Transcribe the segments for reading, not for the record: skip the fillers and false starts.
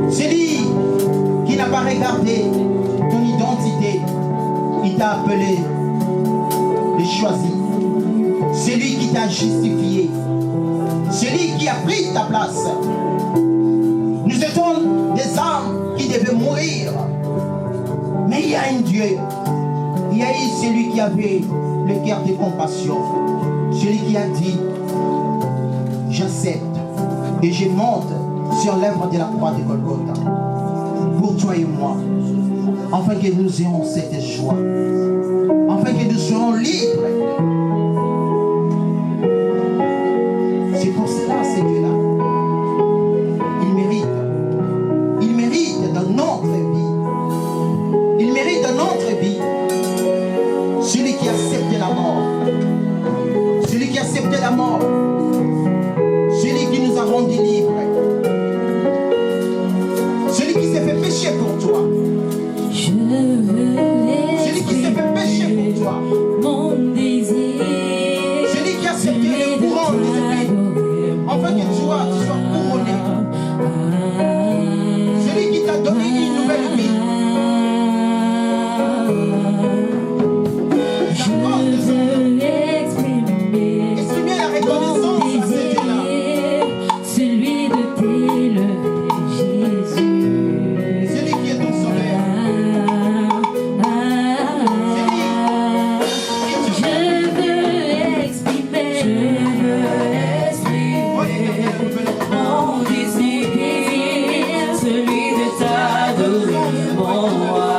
C'est lui qui n'a pas regardé ton identité. Il t'a appelé, les choisi. C'est lui qui t'a justifié. C'est lui qui a pris ta place. Nous étions des âmes qui devaient mourir. Mais il y a un Dieu. Il y a eu celui qui avait le cœur de compassion. Celui qui a dit: j'accepte et je monte sur l'œuvre de la croix de Golgotha pour toi et moi, afin que nous ayons cette joie, afin que nous soyons libres. C'est pour cela, c'est Dieu-là. Il mérite dans notre vie. Il mérite dans notre vie celui qui accepte la mort. Celui qui accepte la mort. Celui qui nous a rendus libres. Celui qui s'est fait pécher pour toi. Celui qui s'est fait pécher pour toi. Celui qui a accepté le courant de tes vies, afin que tu sois couronné. Celui qui t'a donné une nouvelle vie. Exprimer la reconnaissance à ce Dieu-là. Celui de t'élever, Jésus. Celui qui est ton sauveur. Je veux exprimer mon désir, celui de t'adorer, mon roi.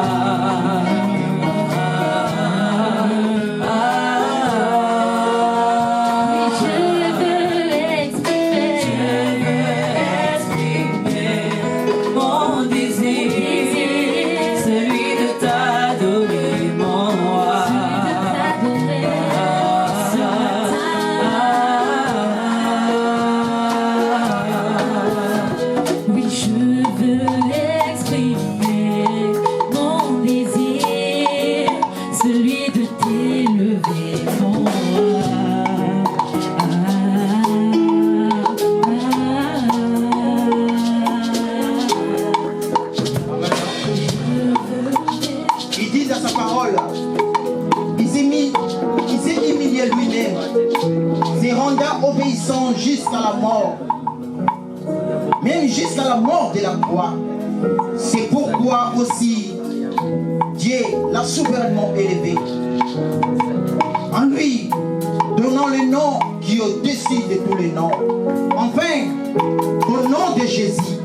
Il dit dans sa parole, il s'est humilié lui-même, se renda obéissant jusqu'à la mort, même jusqu'à la mort de la croix. C'est pourquoi aussi Dieu l'a souverainement élevé, en lui donnant le nom qui est au-dessus de tous les noms. Enfin, au nom de Jésus,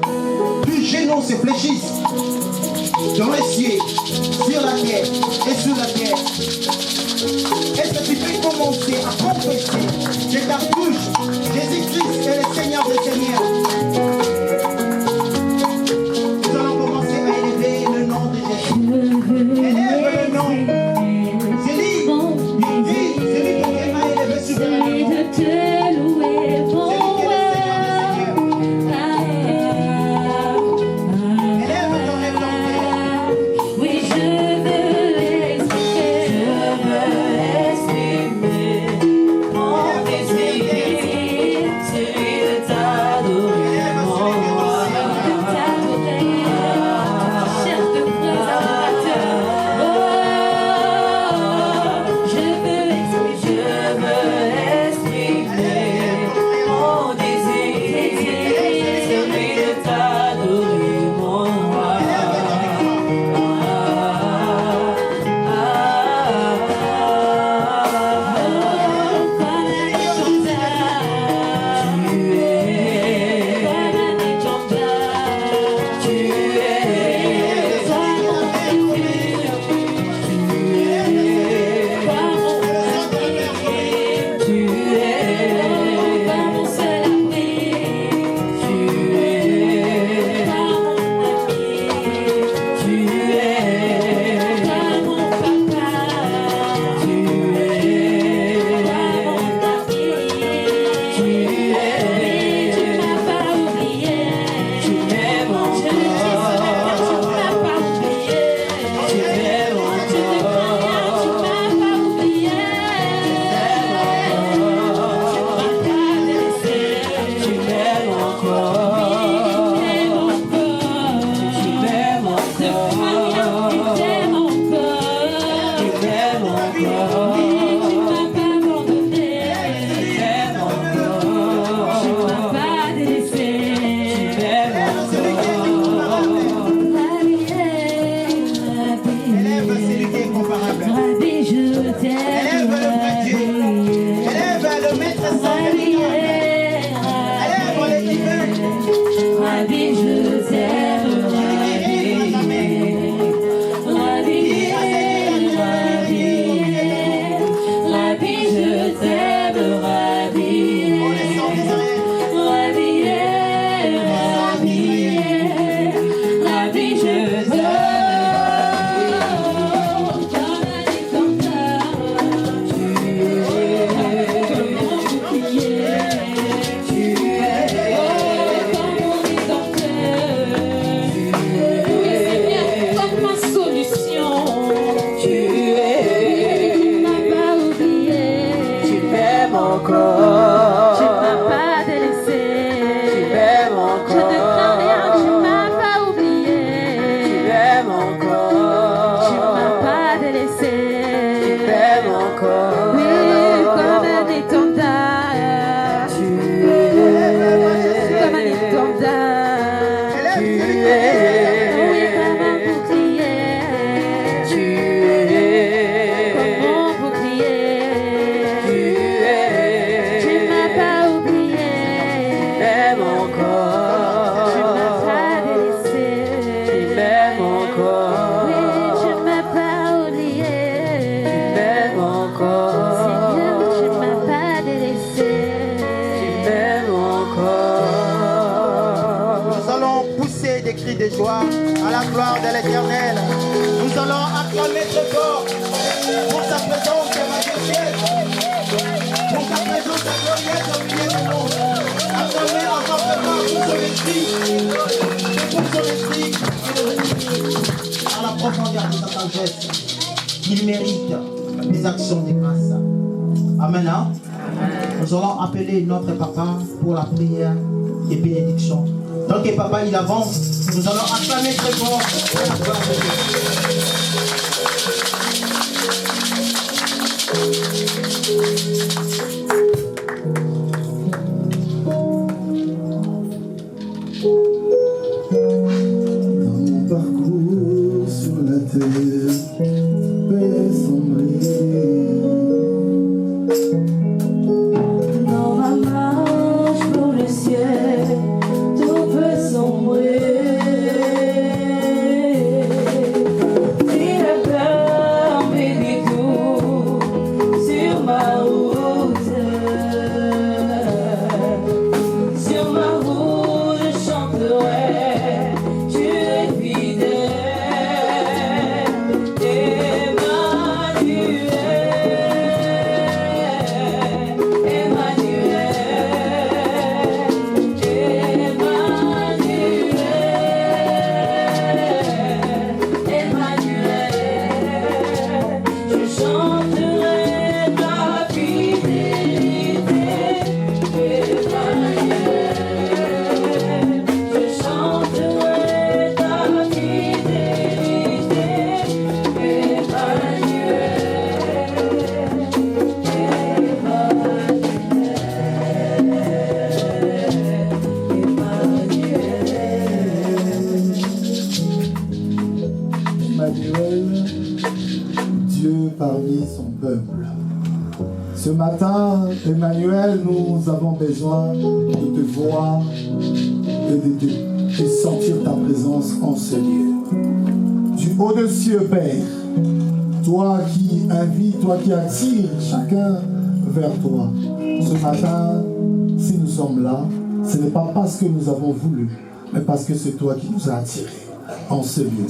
tout genou se fléchisse dans les cieux, sur la terre et sous la terre. Est-ce que tu peux commencer à confesser de ta bouche Jésus-Christ est le Seigneur des Seigneurs? Nous allons commencer à élever le nom de Jésus. Élève le nom. C'est lui. Il dit, c'est lui qui a élevé souverainement. C'est lui qui est le Seigneur des Seigneurs. Élève ton exemplaire. Oui, je veux exprimer mon désir, celui de t'adorer. Rabbi, je t'aime, Rabbi. Rabbi, Rabbi, Rabbi, je t'aime, Rabbi. Rabbi, Rabbi, Rabbi, je t'aime. De joie à la gloire de l'Éternel. Nous allons acclamer très fort pour sa présence majestueuse, pour sa présence glorieuse au milieu de nous. Acclamer encore plus fort pour son esprit, pour son esprit à la profondeur de sa sagesse. Il mérite des actions de grâce. Amen. Nous allons appeler notre papa pour la prière et bénédiction. Donc, papa, il avance. Nous allons acclamer très fort pour la gloire de Dieu. Dans mon parcours sur la terre, paix sombrée. Dans ma marche pour le ciel, tout peut sombrer. Si la peur met des coups sur ma route, sur ma route je chanterai, tu es fidèle, je chanterai ta fidélité, je chanterai ta fidélité, Emmanuel, Dieu parmi son peuple. Ce matin, Emmanuel, nous avons besoin de te voir et de sentir ta présence en ce lieu. Du haut des cieux, Père, toi qui invites, toi qui attires chacun vers toi. Ce matin, si nous sommes là, ce n'est pas parce que nous avons voulu, mais parce que c'est toi qui nous as attirés en ce lieu.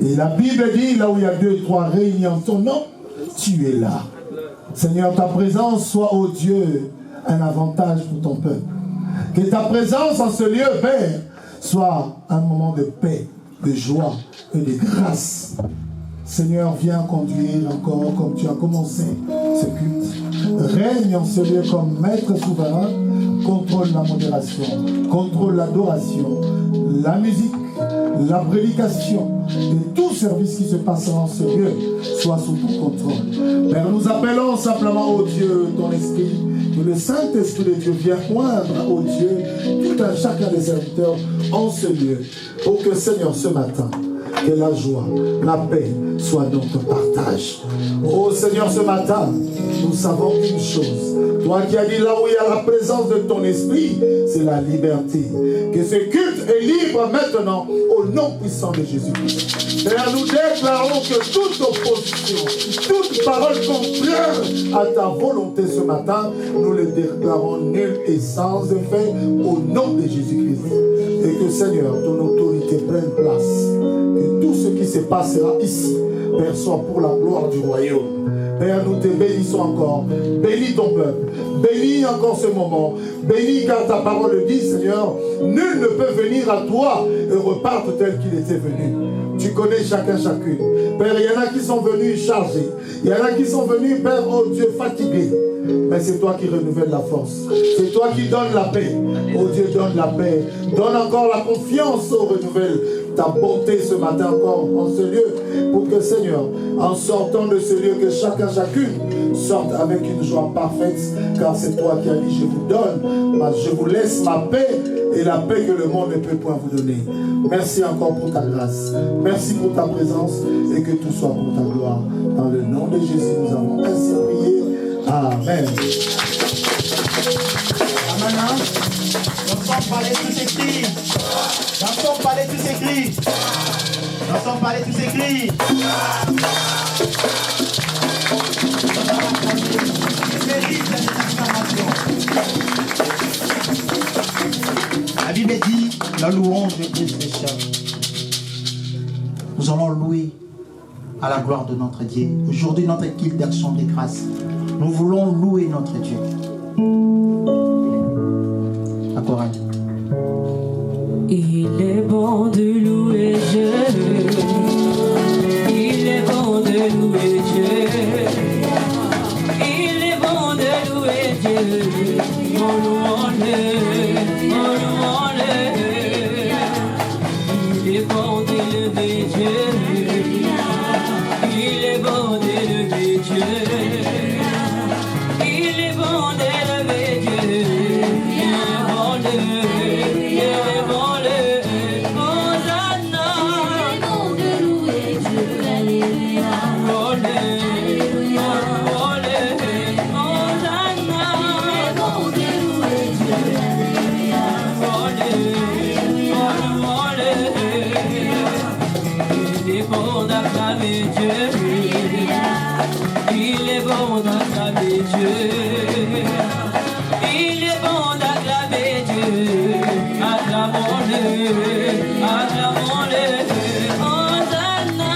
Et la Bible dit, là où il y a 2 ou 3 réunis en ton nom, tu es là. Seigneur, ta présence soit, ô Dieu, un avantage pour ton peuple. Que ta présence en ce lieu, Père, soit un moment de paix, de joie et de grâce. Seigneur, viens conduire encore comme tu as commencé ce culte. Règne en ce lieu comme maître souverain. Contrôle la modération, contrôle l'adoration, la musique, la prédication et tout service qui se passe en ce lieu soit sous ton contrôle. Père, nous appelons simplement, ô Dieu, ton esprit, que le Saint-Esprit de Dieu vienne oindre, ô Dieu, tout un chacun des serviteurs en ce lieu, pour que, Seigneur, ce matin, que la joie, la paix soit notre partage. Oh Seigneur, ce matin, nous savons une chose, Toi qui as dit là où il y a la présence de ton esprit, c'est la liberté. Que ce culte est libre maintenant au nom puissant de Jésus-Christ. Père, nous déclarons que toute opposition, toute parole contraire à ta volonté ce matin, nous le déclarons nul et sans effet au nom de Jésus-Christ. Et que Seigneur, ton autorité prenne place. Que tout ce qui se passera ici, Père, soit pour la gloire du royaume. Père, nous te bénissons encore. Bénis ton peuple. Bénis encore ce moment. Bénis car ta parole le dit, Seigneur. Nul ne peut venir à toi et repartir tel qu'il était venu. Tu connais chacun, chacune. Père, il y en a qui sont venus chargés. Il y en a qui sont venus, Père, oh Dieu, fatigués. Mais c'est toi qui renouvelles la force. C'est toi qui donnes la paix. Oh Dieu, donne la paix. Donne encore la confiance, oh renouvelle ta bonté ce matin encore en ce lieu. Pour que Seigneur, en sortant de ce lieu, que chacun, chacune sorte avec une joie parfaite. Car c'est toi qui as dit, je vous donne, je vous laisse ma paix et la paix que le monde ne peut point vous donner. Merci encore pour ta grâce. Merci pour ta présence et que tout soit pour ta gloire. Dans le nom de Jésus, nous avons ainsi prié. Amen. Amen. Dans son palais tout s'écrit. Dans son palais tout s'écrit. Dans son palais tout s'écrit. La Bible dit, la louange de Christ des chefs. Nous allons louer à la gloire de notre Dieu. Aujourd'hui, notre culte d'action de grâce. Nous voulons louer notre Dieu. La chorale. Il est bon de louer Dieu. Il est bon de louer Dieu. Il est bon de louer Dieu. Oh, louons-le, oh, louons-le. Il est bon d'élever Dieu. Il est bon d'élever Dieu. Il est bon d'élever Dieu. Il est bon de Hosanna. Il est bon de louer Dieu. Alléluia. Il est bon d'acclamer Dieu. Il est bon d'acclamer Dieu. Il est bon d'acclamer Dieu. Acclamons-le, acclamons-le. Hosanna.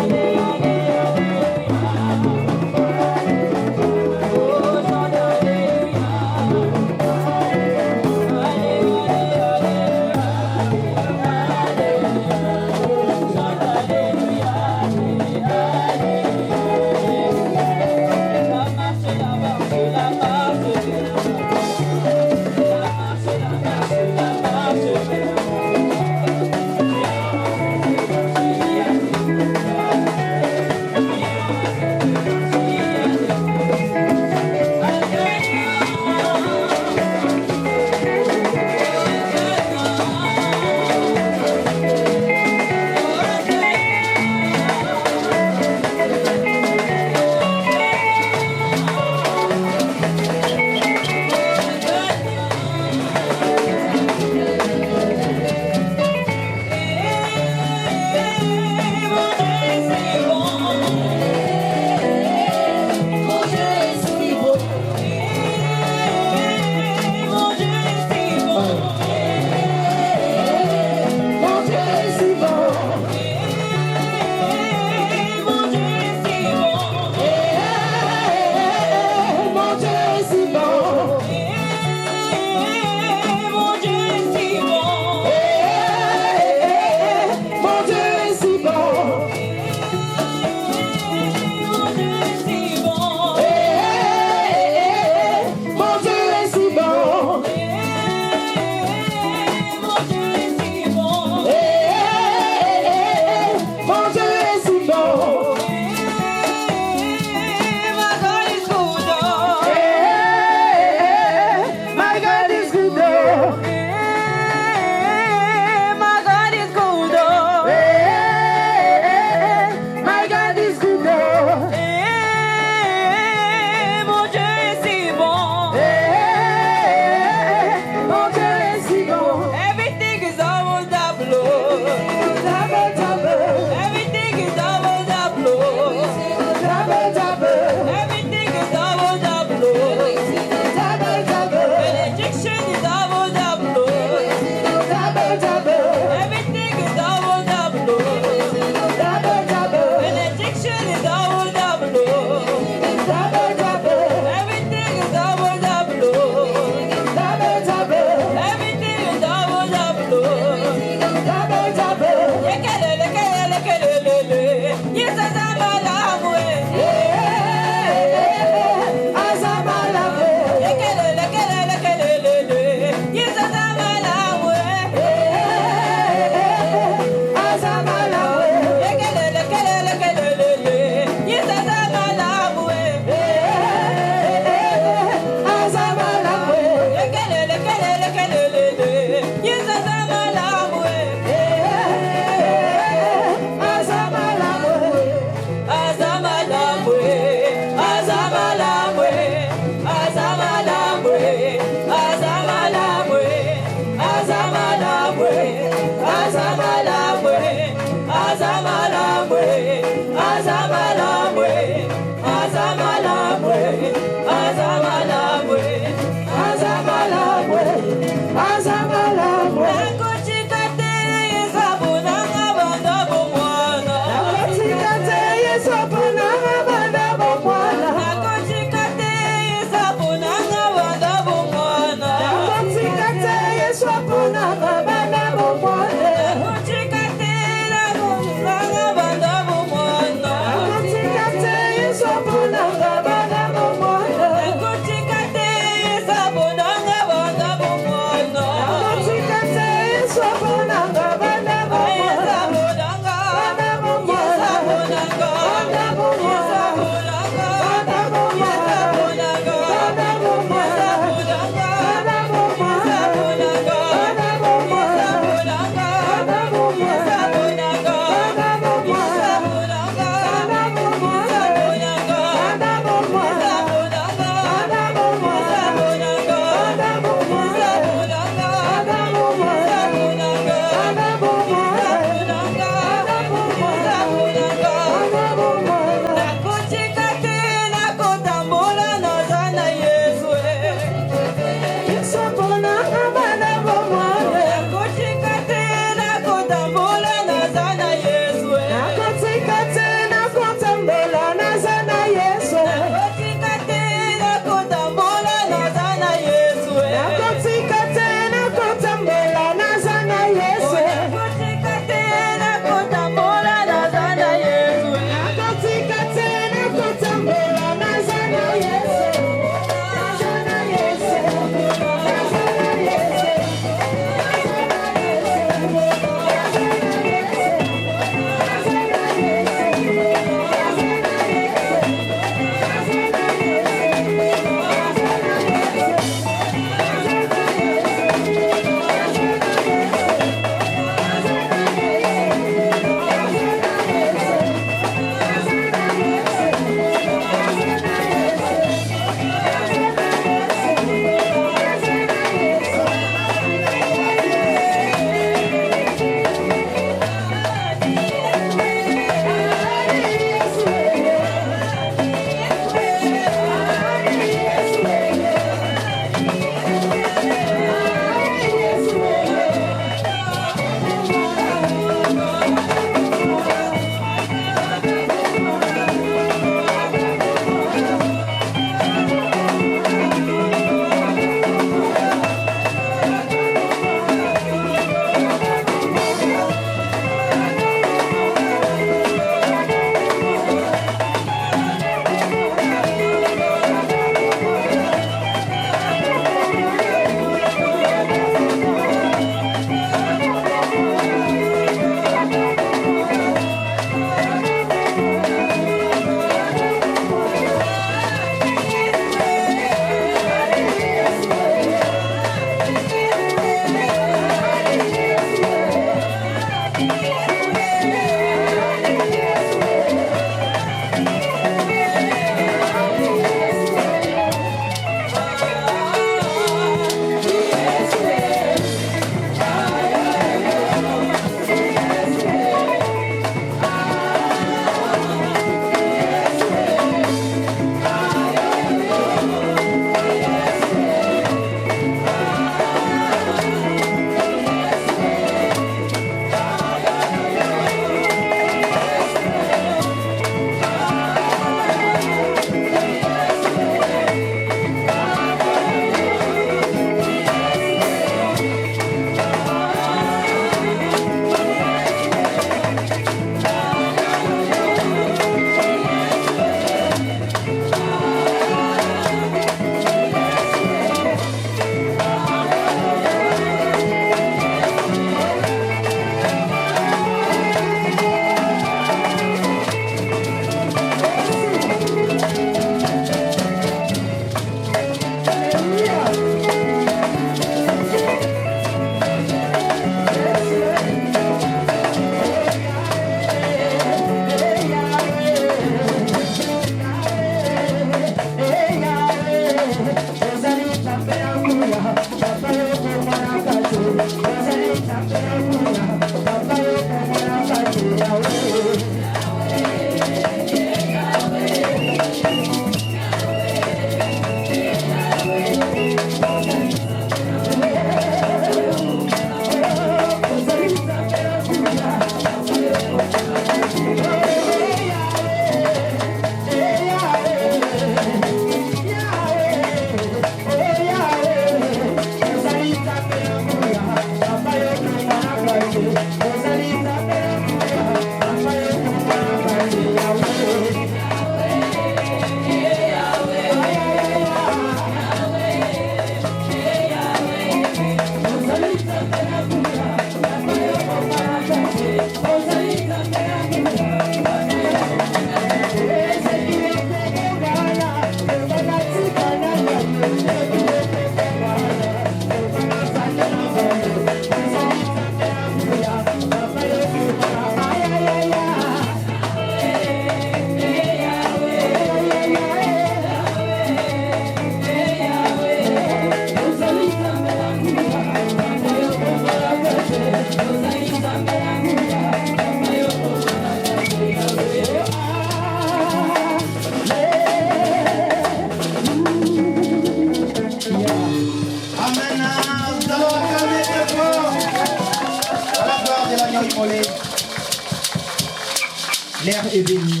L'air est béni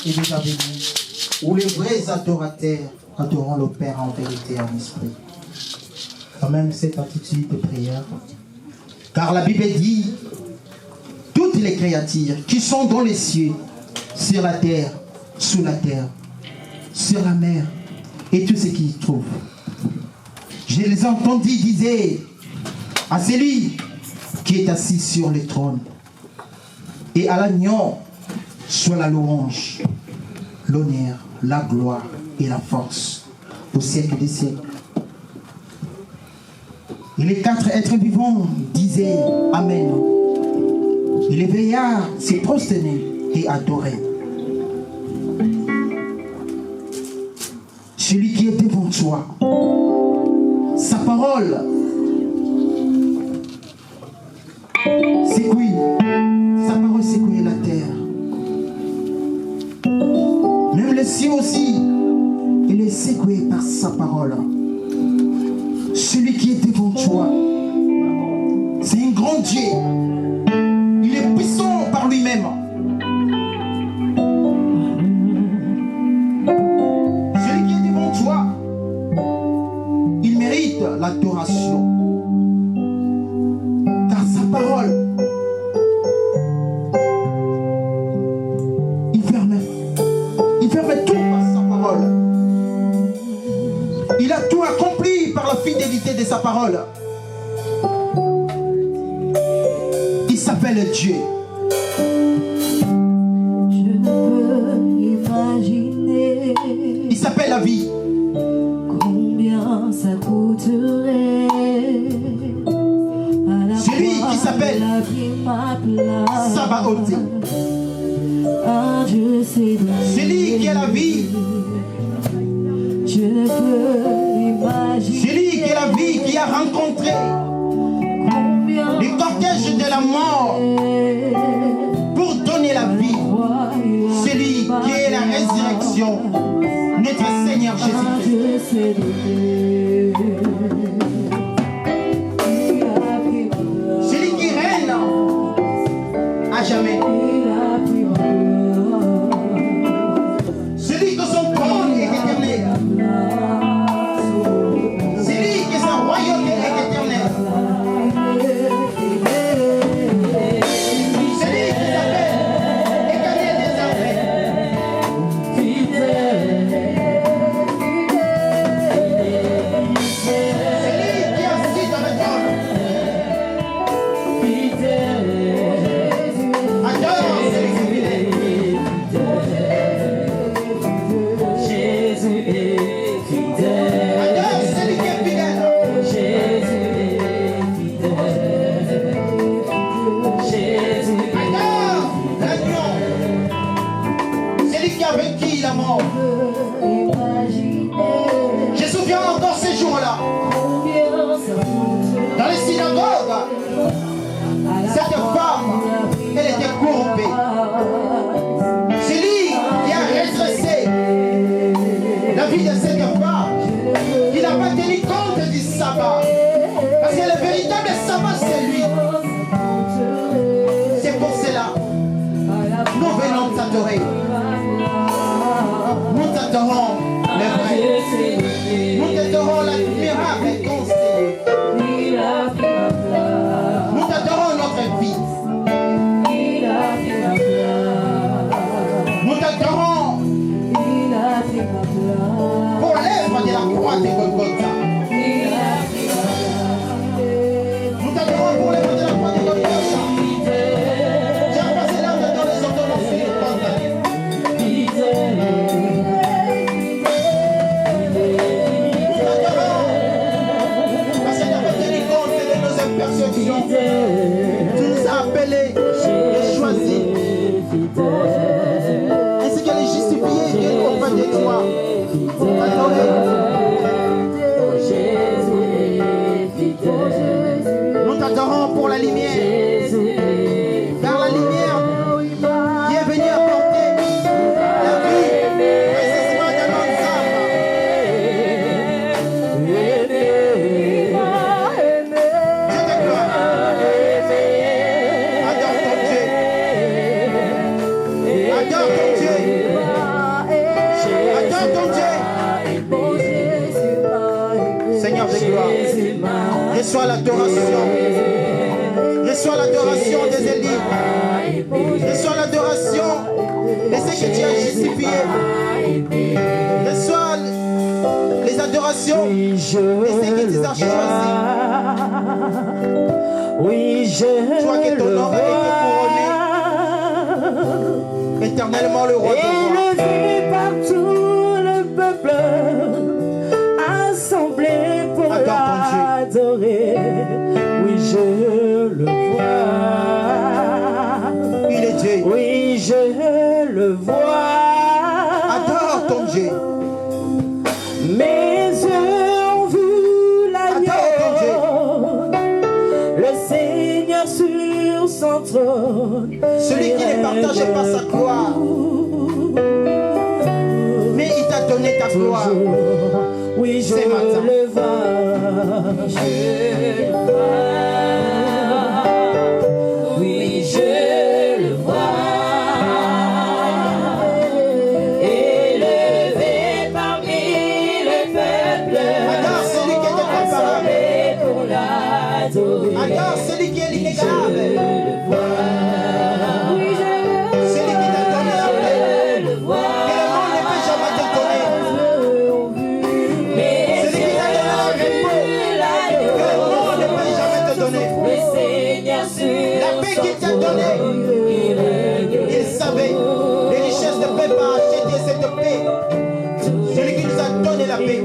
et déjà béni, où les vrais adorateurs adoreront le Père en vérité et en esprit. Quand même cette attitude de prière. Car la Bible dit, toutes les créatures qui sont dans les cieux, sur la terre, sous la terre, sur la mer, et tout ce qui y trouve. Je les entendis dire à celui qui est assis sur le trône et à l'agneau soit la louange, l'honneur, la gloire et la force au siècle des siècles. Et les quatre êtres vivants disaient Amen. Et les veillards se prosternaient et adoraient. Celui qui est devant toi, sa parole sécuit, sa parole sécuit la terre. Même le ciel aussi, il est sécuit par sa parole. Celui qui est devant toi, c'est un grand Dieu. Il est puissant par lui-même. Celui qui est devant toi, il mérite l'adoration. Car sa parole, il ferme tout par sa parole. Il a tout accompli par la fidélité de sa parole. Il s'appelle Dieu. Je ne peux imaginer. Il s'appelle la vie. Combien ça coûterait à la Celui qui s'appelle Sabaoth. C'est lui qui est la vie. C'est lui qui est la vie, qui a rencontré le cortège de la mort pour donner la vie. C'est lui qui est la résurrection, notre Seigneur Jésus-Christ. C'est lui qui règne à jamais. Celui que son trône est éternel. Celui que sa royauté est éternelle. Celui qui s'appelle Éternel des armées. Celui qui est assis dans le trône. Adore celui qui est fidèle. Adore celui qui est fidèle. Adore l'agneau. Celui qui a vaincu la mort. Je me souviens encore ces jours-là. Dans les synagogues, cette femme, elle était corrompue. C'est lui qui a redressé la vie de cette femme, qui n'a pas tenu compte du sabbat. Parce que le véritable sabbat, c'est lui. C'est pour cela, nous venons t'adorer. Nous t'adorons le vrai. Nous t'adorons l'admirable conseiller. Nous t'adorons notre vie. Nous t'adorons pour l'œuvre de la croix de Golgotha. Nous t'adorons pour l'œuvre de la croix de Golgotha. Tu as passé l'âme dans les ordonnances de condamné. Nous t'adorons parce que tu as pas tenu compte de nos imperfections. Tu nous as appelés et choisis. Ainsi que les justifiés qui sont auprès de toi. Adorez. Nous t'adorons pour la lumière. Car la lumière qui est venue apporter la vie précisément dans nos âmes. Je te gloire. Adore ton Dieu. Adore ton Dieu. Adore ton Dieu. Seigneur de gloire, reçois l'adoration. Reçois l'adoration des élus. Reçois l'adoration de ceux que tu as justifiés. Reçois les adorations de ceux que tu as choisis. Toi que ton nom a été couronné éternellement le roi de roi. Élevé par tout le peuple, assemblé pour Adore ton Dieu. l'adorer. Oui, je le vois. Il est Dieu. Oui, je le vois. Adore ton Dieu. Mes yeux ont vu l'agneau, le Seigneur sur son trône. Celui qui ne partage pas sa gloire, mais il t'a donné ta gloire. Oui, je Ce matin. le vois. Oui, je le vois. Élevé parmi les peuples, Adore celui qui est incomparable. pour l'adorer. Adore celui qui est l'inégalable. Celui qui t'a donné la paix. Que le monde ne peut jamais te donner. Celui qui t'a donné la repos. Que le monde ne peut jamais te donner. La paix qu'il t'a donnée. Il savait les richesses de paix par acheter cette paix. Celui qui nous a donné la paix.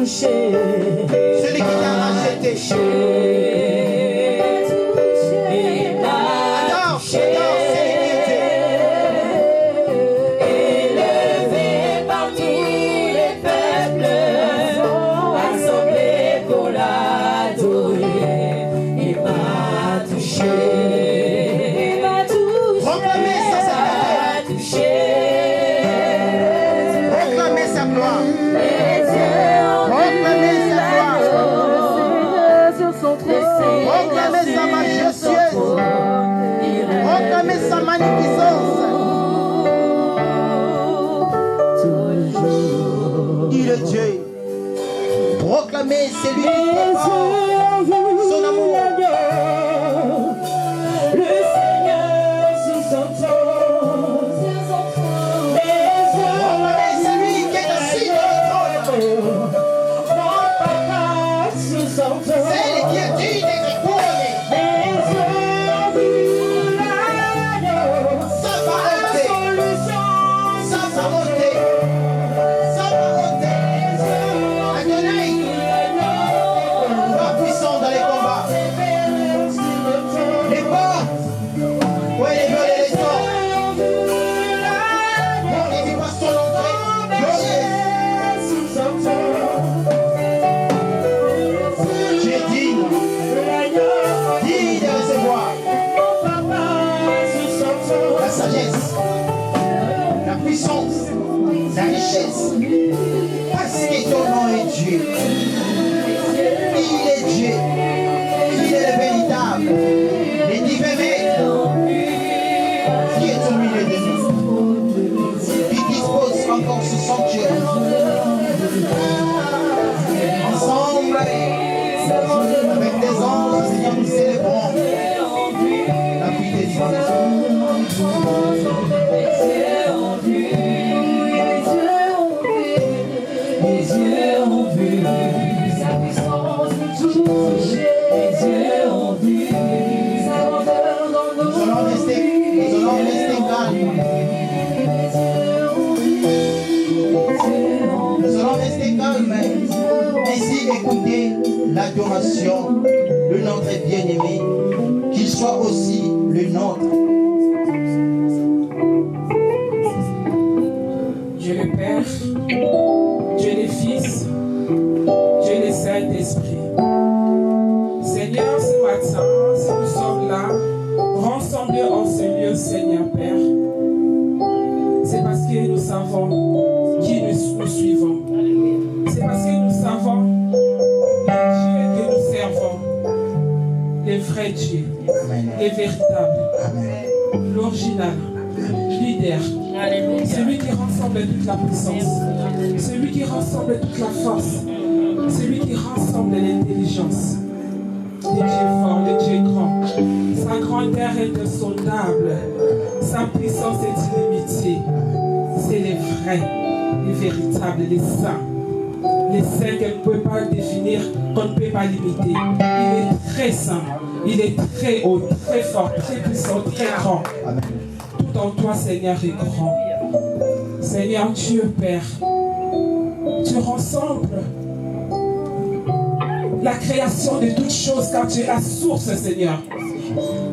Celui qui t'a racheté. Il m'a proclamer sa magnificence. Il est Dieu. Proclamer celui qui prépare son amour. Le Seigneur sous son trône. Proclamer celui qui est assis dans le trône. Mon papa sous son trône. Celle qui est digne d'être couronnée. Sa parenté. Sa parenté. Sa parenté. Adonai. Pas puissant dans les combats. Les ports. Ouais, les viols et les sorts. Mon Dieu, passe son entrée. Tu es digne. Digne de recevoir la sagesse, la puissance, la richesse. Parce que ton nom est Dieu. Il est Dieu. Il est le véritable. Le divin maître qui est au milieu de nous. Qui dispose encore ce sanctuaire. Ensemble, avec des anges, Seigneur, nous célébrons la fidélité. Nous allons rester calmes. Nous allons rester calmes. Ainsi écouter l'adoration de notre bien-aimé, qu'il soit aussi le nôtre. Dieu le Père, Dieu le Fils, Dieu le Saint-Esprit. Seigneur, ce matin, si nous sommes là, rassemblés en ce lieu, Seigneur Père, c'est parce que nous savons qui nous suivons. C'est parce que nous savons le Dieu que nous servons, le vrai Dieu, le véritable, l'original, leader, celui qui rassemble toute la puissance, celui qui rassemble toute la force, celui qui rassemble l'intelligence. Le Dieu fort, le Dieu grand, sa grandeur est insondable, sa puissance est illimitée. C'est les vrais, les véritables, les saints qu'elle ne peut pas définir, qu'on ne peut pas limiter. Il est très saint, il est très haut, très fort, très puissant, très grand. Tout en toi, Seigneur, est grand. Seigneur Dieu Père, tu rassembles la création de toutes choses, car tu es la source, Seigneur.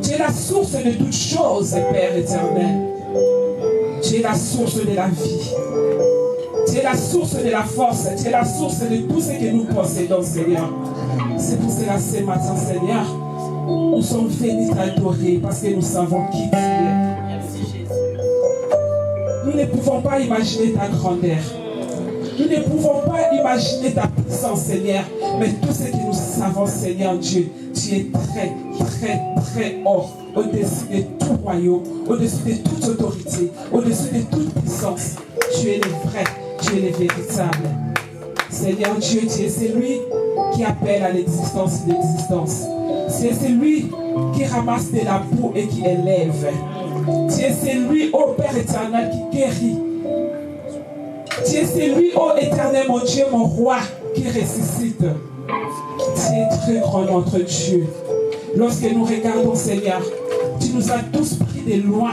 Tu es la source de toutes choses, Père éternel. Tu es la source de la vie. Tu es la source de la force. Tu es la source de tout ce que nous possédons, Seigneur. C'est pour cela, ce matin, Seigneur, nous sommes venus t'adorer parce que nous savons qui tu es. Merci Jésus. Nous ne pouvons pas imaginer ta grandeur. Nous ne pouvons pas imaginer ta puissance, Seigneur. Mais tout ce que nous savons, Seigneur Dieu, tu es très, très, très haut, au-dessus de tout royaume, au-dessus de toute autorité, au-dessus de toute puissance. Tu es le vrai, tu es le véritable. Seigneur Dieu, tu es celui qui appelle à l'existence et l'existence. Tu es celui qui ramasse de la boue et qui élève. Tu es celui, ô Père éternel, qui guérit. Tu es celui, ô éternel, mon Dieu, mon roi, qui ressuscite. Tu es très grand, notre Dieu. Lorsque nous regardons, Seigneur, tu nous as tous pris de loin.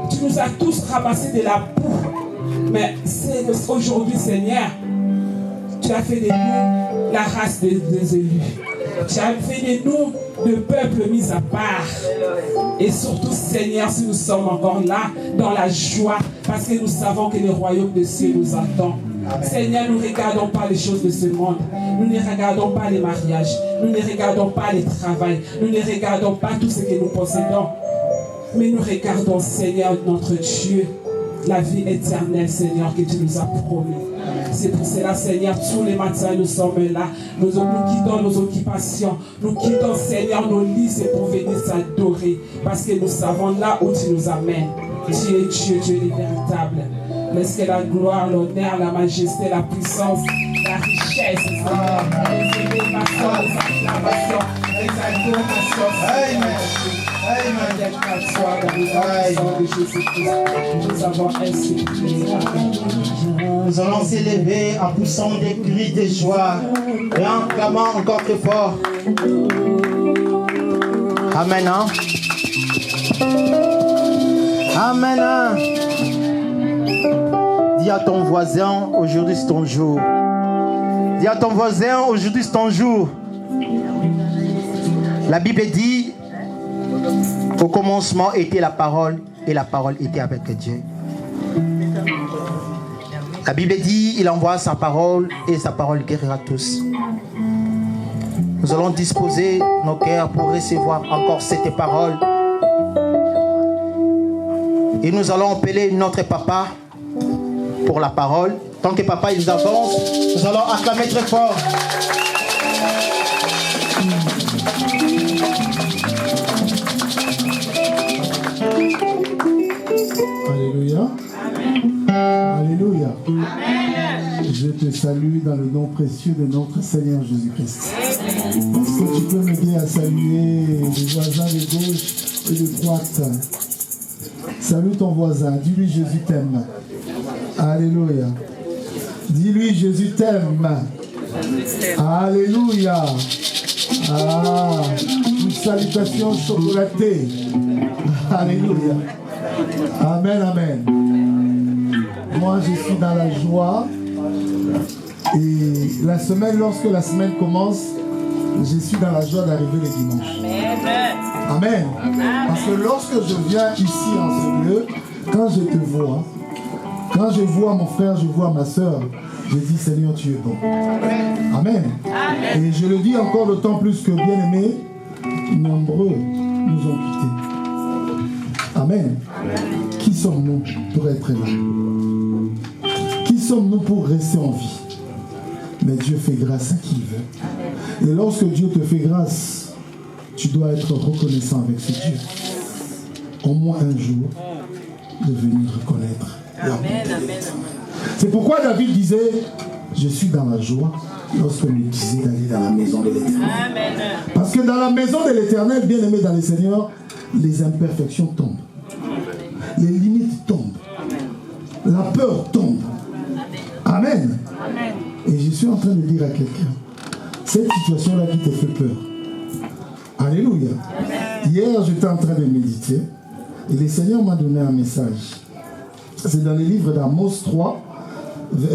Tu nous as tous ramassés de la boue. Mais c'est aujourd'hui, Seigneur, tu as fait de nous la race des élus. Tu as fait de nous le peuple mis à part. Et surtout, Seigneur, si nous sommes encore là, dans la joie, parce que nous savons que le royaume des cieux nous attend. Seigneur, nous ne regardons pas les choses de ce monde. Nous ne regardons pas les mariages. Nous ne regardons pas les travails. Nous ne regardons pas tout ce que nous possédons. Mais nous regardons, Seigneur, notre Dieu, la vie éternelle, Seigneur, que tu nous as promis. C'est pour cela, Seigneur, tous les matins, nous sommes là. Nous quittons nos occupations. Nous quittons, Seigneur, nos lits, c'est pour venir t'adorer. Parce que nous savons là où tu nous amènes. Tu es Dieu, tu es le véritable. Laisse que la gloire, l'honneur, la majesté, la puissance, la richesse, les élévations, les acclamations, les adorations. Amen. Nous avons ainsi prié. Nous allons s'élever en poussant des cris de joie et en clamant encore plus fort. Amen. Hein? Amen. Hein? Dis à ton voisin, aujourd'hui c'est ton jour. Dis à ton voisin, aujourd'hui c'est ton jour. La Bible dit, au commencement était la parole et la parole était avec Dieu. La Bible dit, il envoie sa parole et sa parole guérira tous. Nous allons disposer nos cœurs pour recevoir encore cette parole. Et nous allons appeler notre papa pour la parole. Tant que papa il nous avance, nous allons acclamer très fort. Alléluia. Alléluia. Je te salue dans le nom précieux de notre Seigneur Jésus-Christ. Est-ce que tu peux m'aider à saluer les voisins de gauche et de droite? Salue ton voisin. Dis-lui Jésus t'aime. Alléluia. Dis-lui Jésus t'aime. Alléluia. Ah, une salutation chocolatée. Alléluia. Amen, amen. Moi, je suis dans la joie. Et la semaine, lorsque la semaine commence, je suis dans la joie d'arriver le dimanche. Amen. Parce que lorsque je viens ici en ce lieu, quand je te vois, quand je vois mon frère, je vois ma soeur, je dis Seigneur, tu es bon. Amen. Et je le dis encore d'autant plus que bien-aimés, nombreux nous ont quittés. Amen. Qui sommes-nous pour être là? Qui sommes-nous pour rester en vie? Mais Dieu fait grâce à qui il veut. Et lorsque Dieu te fait grâce, tu dois être reconnaissant avec ce Dieu. Au moins un jour, de venir reconnaître la bonté. C'est pourquoi David disait, je suis dans la joie lorsque nous disait d'aller dans la maison de l'Éternel. Parce que dans la maison de l'Éternel, bien aimé dans le Seigneur, les imperfections tombent. Les limites tombent. La peur tombe. Amen. Et je suis en train de dire à quelqu'un, cette situation-là qui te fait peur. Alléluia. Hier, j'étais en train de méditer et le Seigneur m'a donné un message. C'est dans le livre d'Amos 3,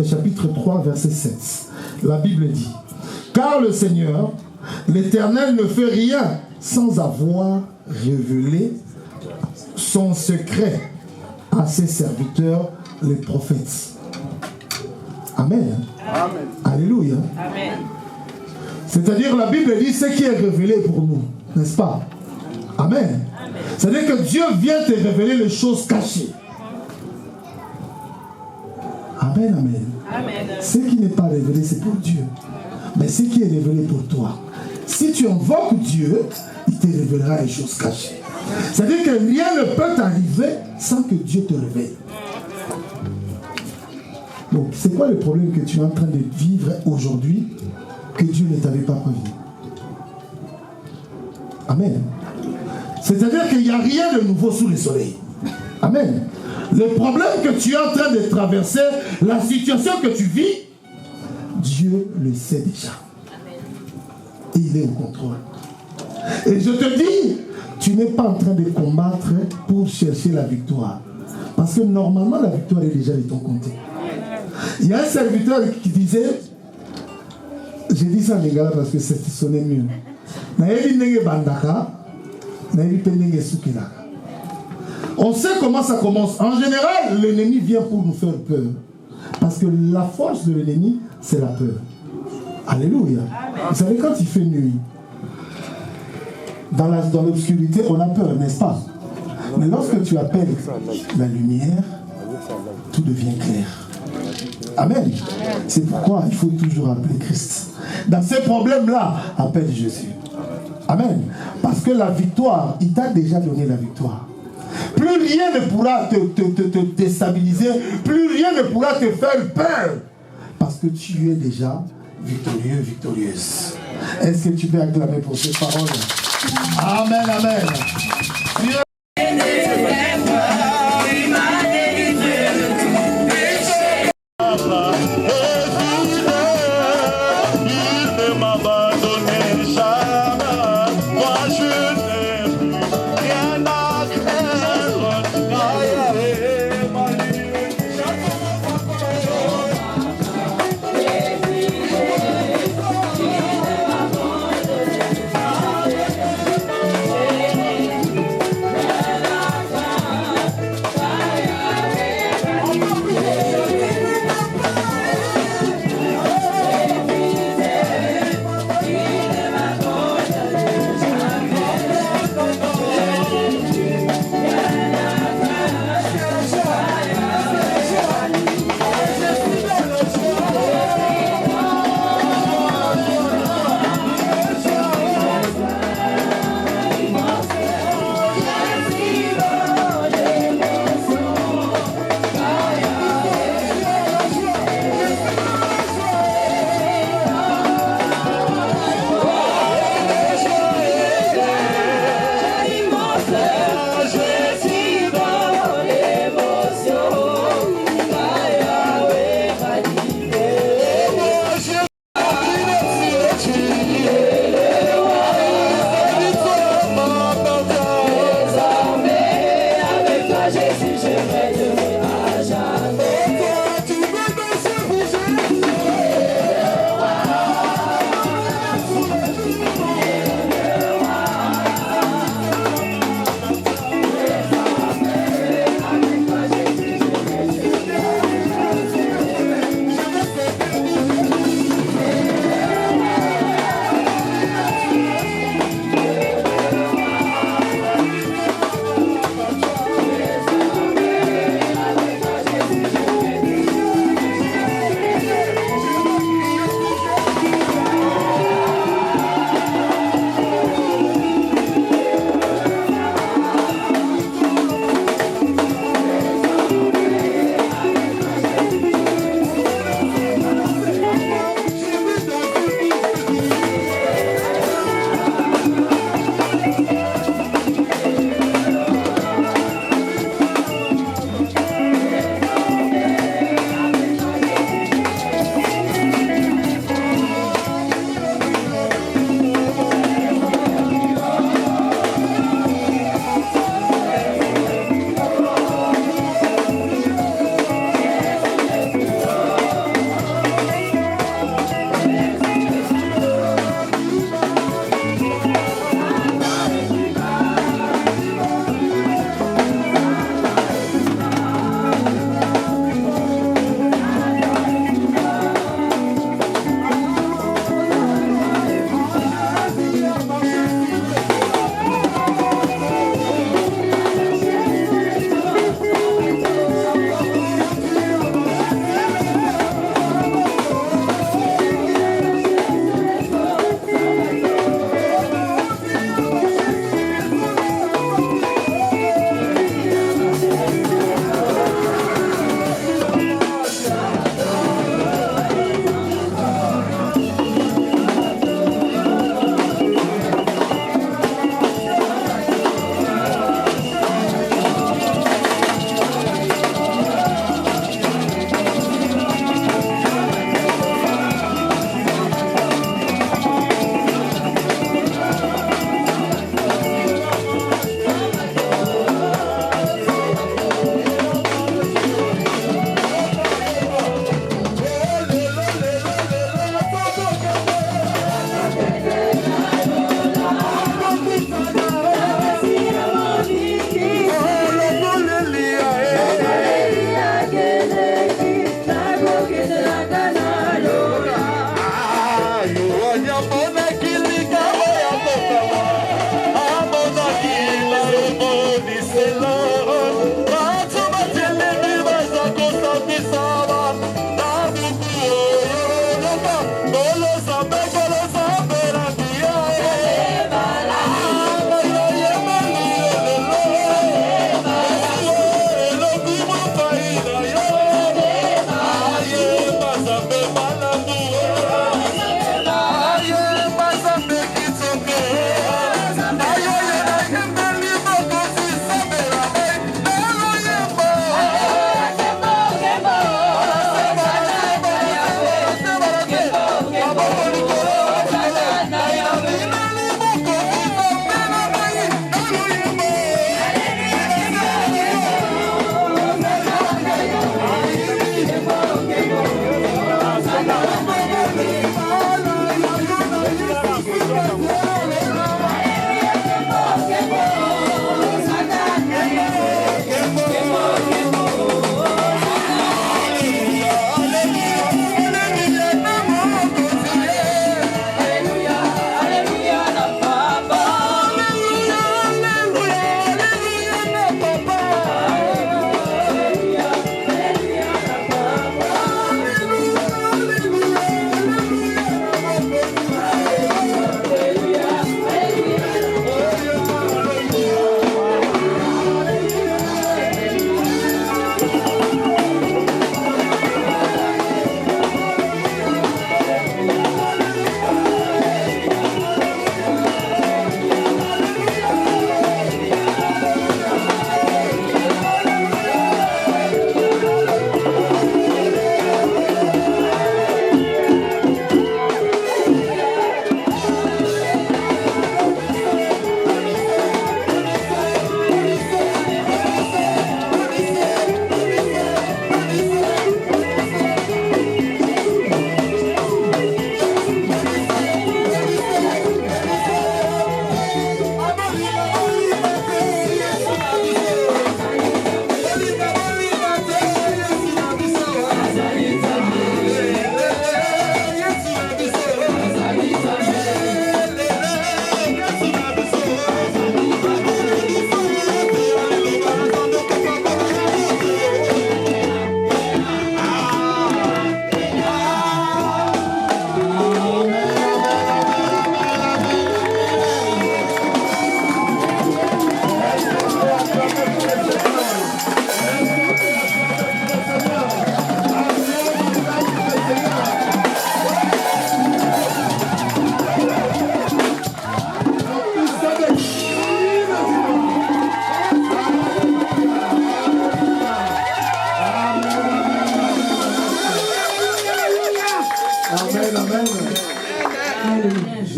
chapitre 3, verset 7. La Bible dit, car le Seigneur, l'Éternel ne fait rien sans avoir révélé son secret à ses serviteurs, les prophètes. Amen. Amen. Alléluia. Amen. C'est-à-dire, la Bible dit ce qui est révélé pour nous, n'est-ce pas? Amen. C'est-à-dire que Dieu vient te révéler les choses cachées. Amen, amen. Amen. Ce qui n'est pas révélé, c'est pour Dieu. Mais ce qui est révélé pour toi. Si tu invoques Dieu, il te révélera les choses cachées. C'est-à-dire que rien ne peut t'arriver sans que Dieu te révèle. Donc, c'est quoi le problème que tu es en train de vivre aujourd'hui que Dieu ne t'avait pas prévu? Amen. C'est-à-dire qu'il n'y a rien de nouveau sous le soleil. Amen. Le problème que tu es en train de traverser, la situation que tu vis, Dieu le sait déjà. Et il est au contrôle. Et je te dis, tu n'es pas en train de combattre pour chercher la victoire. Parce que normalement, la victoire est déjà de ton côté. Il y a un serviteur qui disait, j'ai dit ça en lingala parce que ça sonnait mieux. On sait comment ça commence. En général, l'ennemi vient pour nous faire peur. Parce que la force de l'ennemi, c'est la peur. Alléluia. Vous savez, quand il fait nuit, dans l'obscurité, on a peur, n'est-ce pas? Mais lorsque tu appelles la lumière, tout devient clair. Amen. C'est pourquoi il faut toujours appeler Christ. Dans ces problèmes-là, appelle Jésus. Amen. Parce que la victoire, il t'a déjà donné la victoire. Plus rien ne pourra te déstabiliser, plus rien ne pourra te faire peur. Parce que tu es déjà victorieux, victorieuse. Est-ce que tu peux acclamer pour ces paroles? Amen, amen.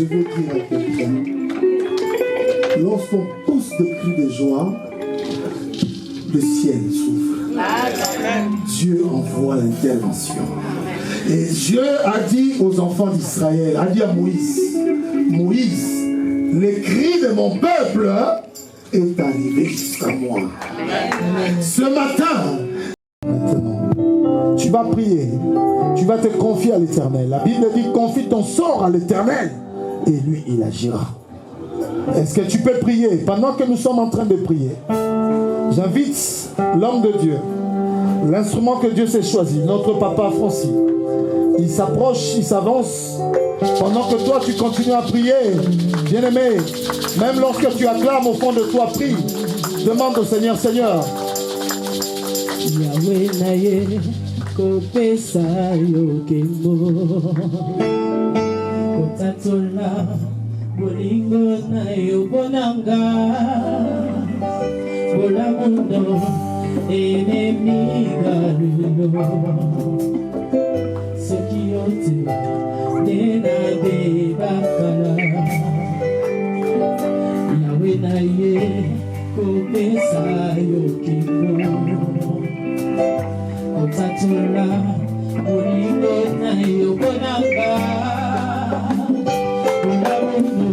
veux dire à quelqu'un, lorsqu'on pousse des cris de joie, le ciel s'ouvre. Dieu envoie l'intervention. Et Dieu a dit aux enfants d'Israël, a dit à Moïse, Moïse, le cri de mon peuple est arrivé jusqu'à moi. Ce matin, maintenant, tu vas prier, tu vas te confier à l'Éternel. La Bible dit, confie ton sort à l'Éternel et lui, il agira. Est-ce que tu peux prier pendant que nous sommes en train de prier? J'invite l'homme de Dieu, l'instrument que Dieu s'est choisi, notre papa Francis. Il s'approche, il s'avance. Pendant que toi tu continues à prier, bien-aimé, même lorsque tu acclames au fond de toi, prie. Demande au Seigneur, Seigneur. Yahweh naye kopesa yokemo kotatola bolingo na yo bonanga bolamundo enemiga lelo soki yote nena bebakala Yahweh naye kopesa yokemo Otatula, Bolingo na yo bonanga, Olamuno,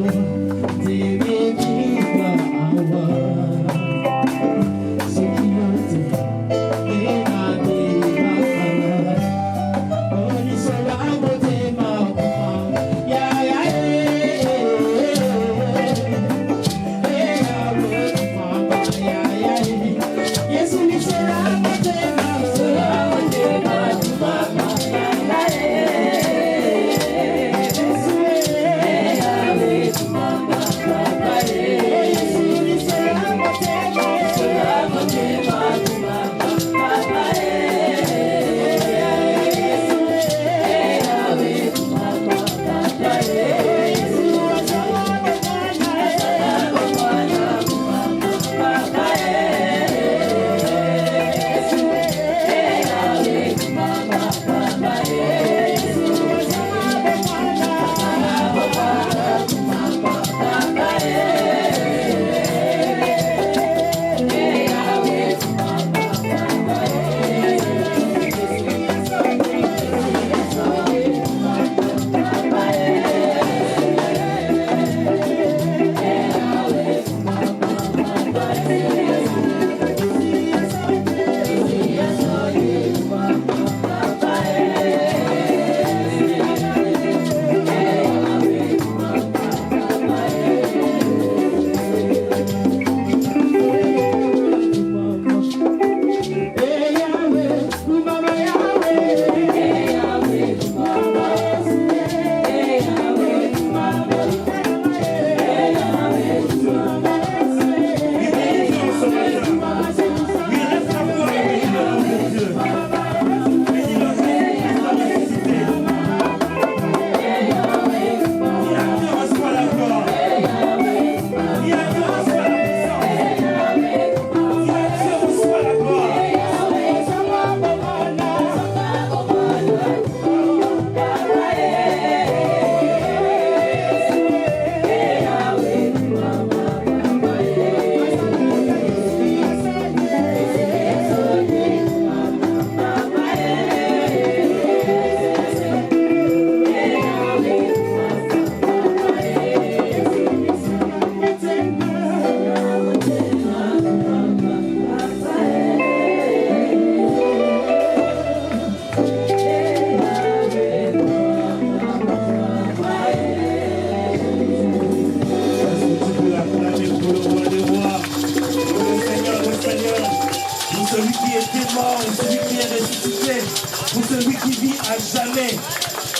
Tebe biwa awa, Sokiyote, Ena beba kala, Oni sola mote mauma, Ya ya Yesu ni sola mote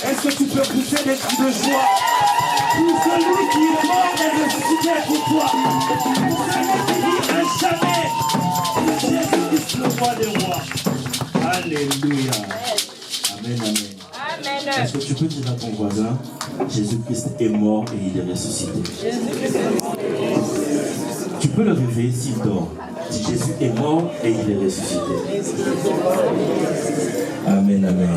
Est-ce que tu peux pousser des cris de joie pour celui qui est mort et ressuscité pour toi, pour celui qui vit à jamais, Jésus-Christ le roi des rois. Alléluia. Amen, amen. Est-ce que tu peux dire à ton voisin, Jésus-Christ est mort et il est ressuscité. Tu peux le réveiller s'il dort. Dis, Jésus est mort et il est ressuscité. Amen, amen.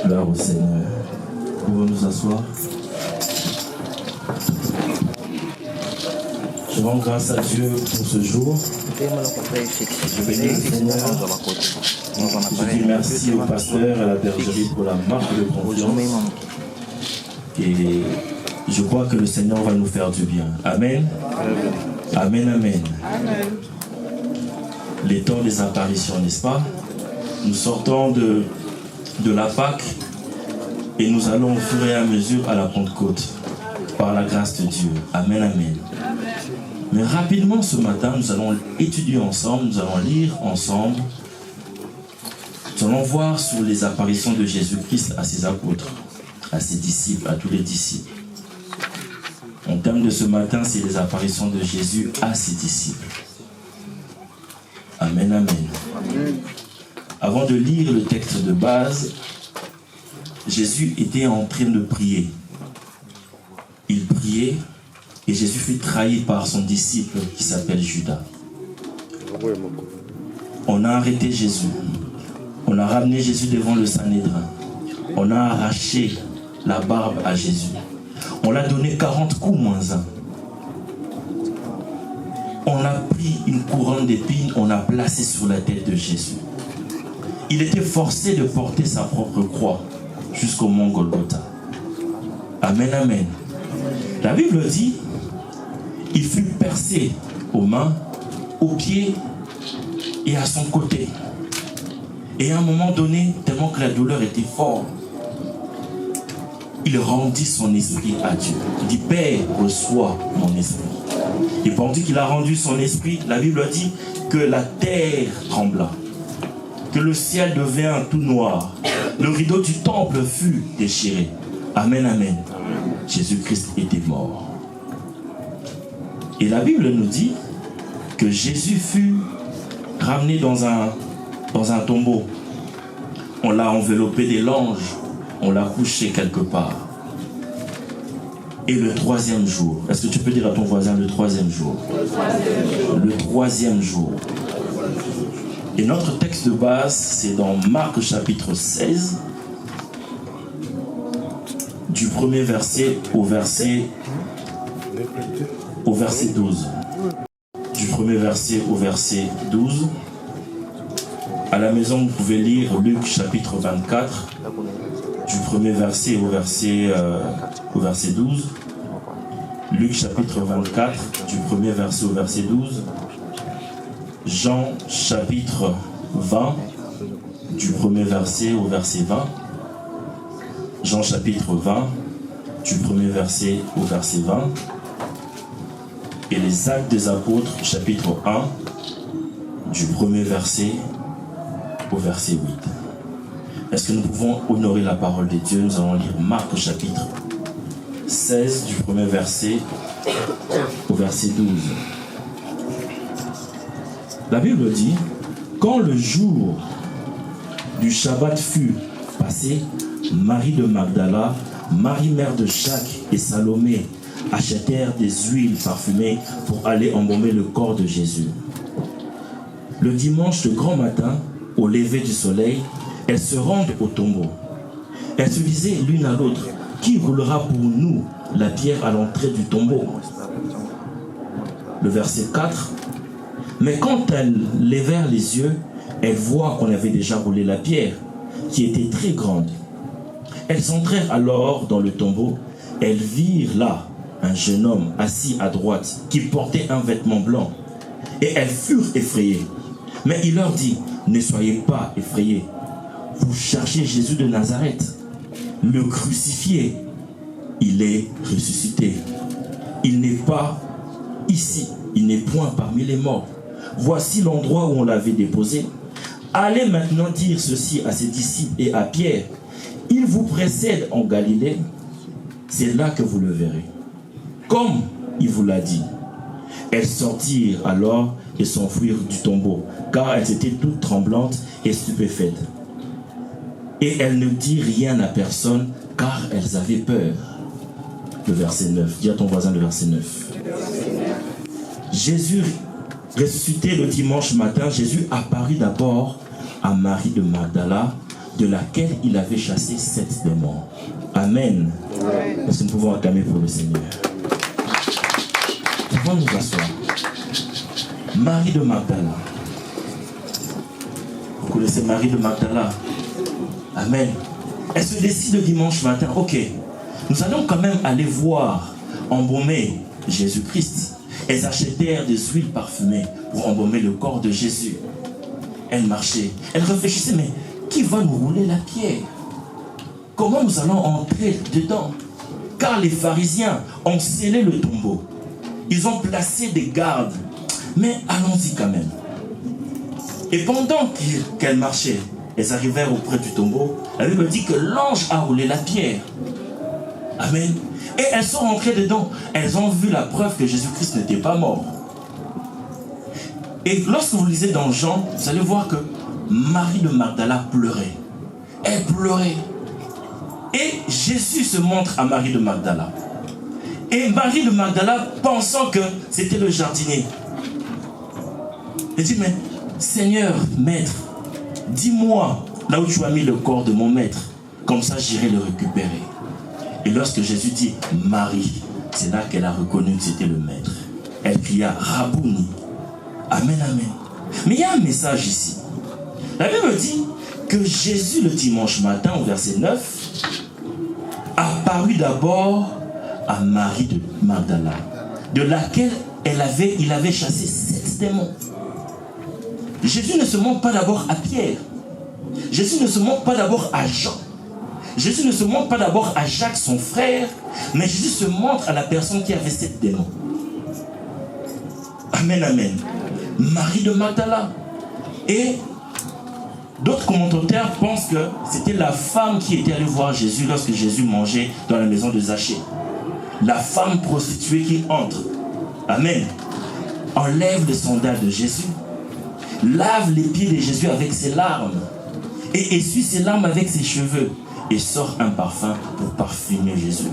Gloire au Seigneur. Pouvons nous asseoir. rends grâce à Dieu pour ce jour. Je bénis le Seigneur. Je dis merci au pasteur et à la bergerie pour la marque de confiance. Et je crois que le Seigneur va nous faire du bien. Amen. Amen, amen. Les temps des apparitions, n'est-ce pas? Nous sortons de la Pâque et nous allons au fur et à mesure à la Pentecôte par la grâce de Dieu. Amen, amen. Mais rapidement ce matin, nous allons étudier ensemble, nous allons lire ensemble. Nous allons voir sur les apparitions de Jésus-Christ à ses apôtres, à ses disciples, à tous les disciples. Mon thème de ce matin, c'est les apparitions de Jésus à ses disciples. Amen, amen. Avant de lire le texte de base, Jésus était en train de prier. Il priait et Jésus fut trahi par son disciple qui s'appelle Judas. On a arrêté Jésus. On a ramené Jésus devant le Sanhédrin. On a arraché la barbe à Jésus. On l'a donné 40 coups moins 1. On a pris une couronne d'épines, on a placé sur la tête de Jésus. Il était forcé de porter sa propre croix jusqu'au mont Golgotha. Amen, amen. La Bible dit, il fut percé aux mains, aux pieds et à son côté. Et à un moment donné, tellement que la douleur était forte, il rendit son esprit à Dieu. Il dit, Père, reçois mon esprit. Et pendant qu'il a rendu son esprit, la Bible dit que la terre trembla, que le ciel devint tout noir, le rideau du temple fut déchiré. Amen, amen. Jésus-Christ était mort. Et la Bible nous dit que Jésus fut ramené dans un tombeau. On l'a enveloppé des langes, on l'a couché quelque part. Et le troisième jour, est-ce que tu peux dire à ton voisin le troisième jour? Le troisième jour. Et notre texte de base, c'est dans Marc chapitre 16, du premier verset au verset 12. Du premier verset au verset 12. À la maison, vous pouvez lire Luc chapitre 24, du premier verset au verset 12. Luc chapitre 24, du premier verset au verset 12. Jean chapitre 20, du premier verset au verset 20. Jean chapitre 20, du premier verset au verset 20. Et les Actes des Apôtres, chapitre 1, du premier verset au verset 8. Est-ce que nous pouvons honorer la parole de Dieu? Nous allons lire Marc chapitre 16, du premier verset au verset 12. La Bible dit, quand le jour du Shabbat fut passé, Marie de Magdala, Marie mère de Jacques et Salomé achetèrent des huiles parfumées pour aller embaumer le corps de Jésus. Le dimanche de grand matin, au lever du soleil, elles se rendent au tombeau. Elles se disaient l'une à l'autre, qui roulera pour nous la pierre à l'entrée du tombeau? Le verset 4. Mais quand elles levèrent les yeux, elles voient qu'on avait déjà roulé la pierre, qui était très grande. Elles entrèrent alors dans le tombeau. Elles virent là un jeune homme assis à droite, qui portait un vêtement blanc. Et elles furent effrayées. Mais il leur dit, ne soyez pas effrayés. Vous cherchez Jésus de Nazareth, le crucifié. Il est ressuscité. Il n'est pas ici. Il n'est point parmi les morts. Voici l'endroit où on l'avait déposé. Allez maintenant dire ceci à ses disciples et à Pierre. Il vous précède en Galilée. C'est là que vous le verrez. Comme il vous l'a dit. Elles sortirent alors et s'enfuirent du tombeau, car elles étaient toutes tremblantes et stupéfaites. Et elles ne dirent rien à personne, car elles avaient peur. Le verset 9. Dis à ton voisin le verset 9. Jésus ressuscité le dimanche matin, Jésus apparut d'abord à Marie de Magdala, de laquelle il avait chassé 7 démons. Amen. Est-ce que nous pouvons acclamer pour le Seigneur? Avant de nous asseoir, Marie de Magdala. Vous connaissez Marie de Magdala? Amen. Elle se décide le dimanche matin. Ok, nous allons quand même aller voir embaumer Jésus-Christ. Elles achetèrent des huiles parfumées pour embaumer le corps de Jésus. Elle marchait. Elle réfléchissait, mais qui va nous rouler la pierre? Comment nous allons entrer dedans? Car les pharisiens ont scellé le tombeau. Ils ont placé des gardes. Mais allons-y quand même. Et pendant qu'elles marchaient, elles arrivèrent auprès du tombeau. La Bible dit que l'ange a roulé la pierre. Amen. Et elles sont rentrées dedans. Elles ont vu la preuve que Jésus-Christ n'était pas mort. Et lorsque vous lisez dans Jean, vous allez voir que Marie de Magdala pleurait. Elle pleurait. Et Jésus se montre à Marie de Magdala. Et Marie de Magdala, pensant que c'était le jardinier, elle dit, mais Seigneur, maître, dis-moi là où tu as mis le corps de mon maître. Comme ça, j'irai le récupérer. Et lorsque Jésus dit Marie, c'est là qu'elle a reconnu que c'était le maître. Elle cria Rabouni. Amen, amen. Mais il y a un message ici. La Bible dit que Jésus, le dimanche matin, au verset 9, apparut d'abord à Marie de Magdala, de laquelle il avait chassé 7 démons. Jésus ne se montre pas d'abord à Pierre. Jésus ne se montre pas d'abord à Jean. Jésus ne se montre pas d'abord à Jacques, son frère, mais Jésus se montre à la personne qui avait 7 démons. Amen, amen. Marie de Magdala. Et d'autres commentateurs pensent que c'était la femme qui était allée voir Jésus lorsque Jésus mangeait dans la maison de Zachée. La femme prostituée qui entre. Amen. Enlève les sandales de Jésus. Lave les pieds de Jésus avec ses larmes. Et essuie ses larmes avec ses cheveux. Et sort un parfum pour parfumer Jésus.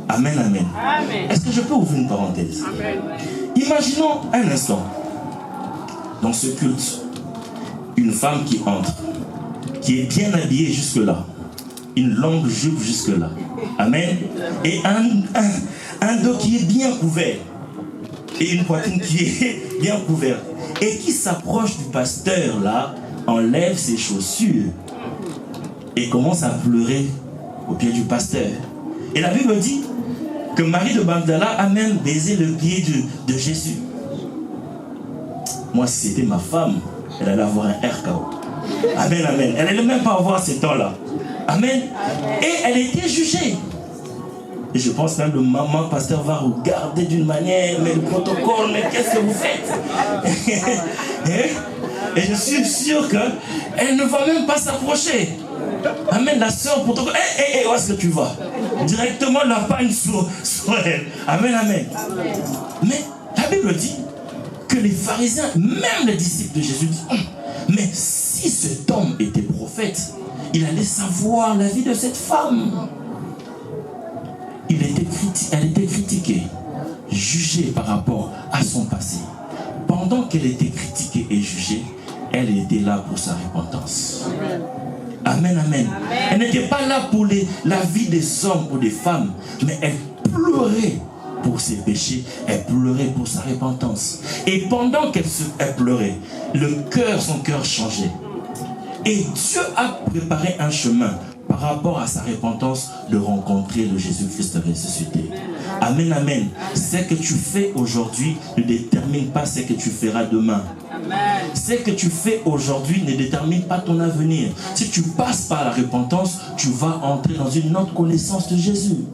Amen, amen. Amen. Est-ce que je peux ouvrir une parenthèse? Amen. Imaginons un instant, dans ce culte, une femme qui entre, qui est bien habillée jusque-là, une longue jupe jusque-là. Amen. Et un dos qui est bien couvert. Et une poitrine qui est bien couverte. Et qui s'approche du pasteur là, enlève ses chaussures et commence à pleurer au pied du pasteur. Et la Bible dit que Marie de Magdala a même baisé le pied de Jésus. Moi, si c'était ma femme, elle allait avoir un RKO. Amen, amen. Elle n'allait même pas avoir ces temps-là. Amen. Et elle était jugée. Et je pense même que le maman pasteur va regarder d'une manière, mais le protocole, mais qu'est-ce que vous faites? Et je suis sûr qu'elle ne va même pas s'approcher. Amen, la sœur protocole. Où est-ce que tu vas? Directement la pagne sur elle. Amen, amen. Mais la Bible dit que les pharisiens, même les disciples de Jésus, disent, mais si cet homme était prophète, il allait savoir la vie de cette femme. Elle était critiquée, jugée par rapport à son passé. Pendant qu'elle était critiquée et jugée, elle était là pour sa repentance. Amen, amen. Elle n'était pas là pour la vie des hommes ou des femmes, mais elle pleurait pour ses péchés, elle pleurait pour sa repentance. Et pendant qu'elle pleurait, son cœur changeait. Et Dieu a préparé un chemin par rapport à sa repentance de rencontrer le Jésus-Christ ressuscité. Amen, amen. Ce que tu fais aujourd'hui ne détermine pas ce que tu feras demain. Ce que tu fais aujourd'hui ne détermine pas ton avenir. Si tu passes par la repentance, tu vas entrer dans une autre connaissance de Jésus.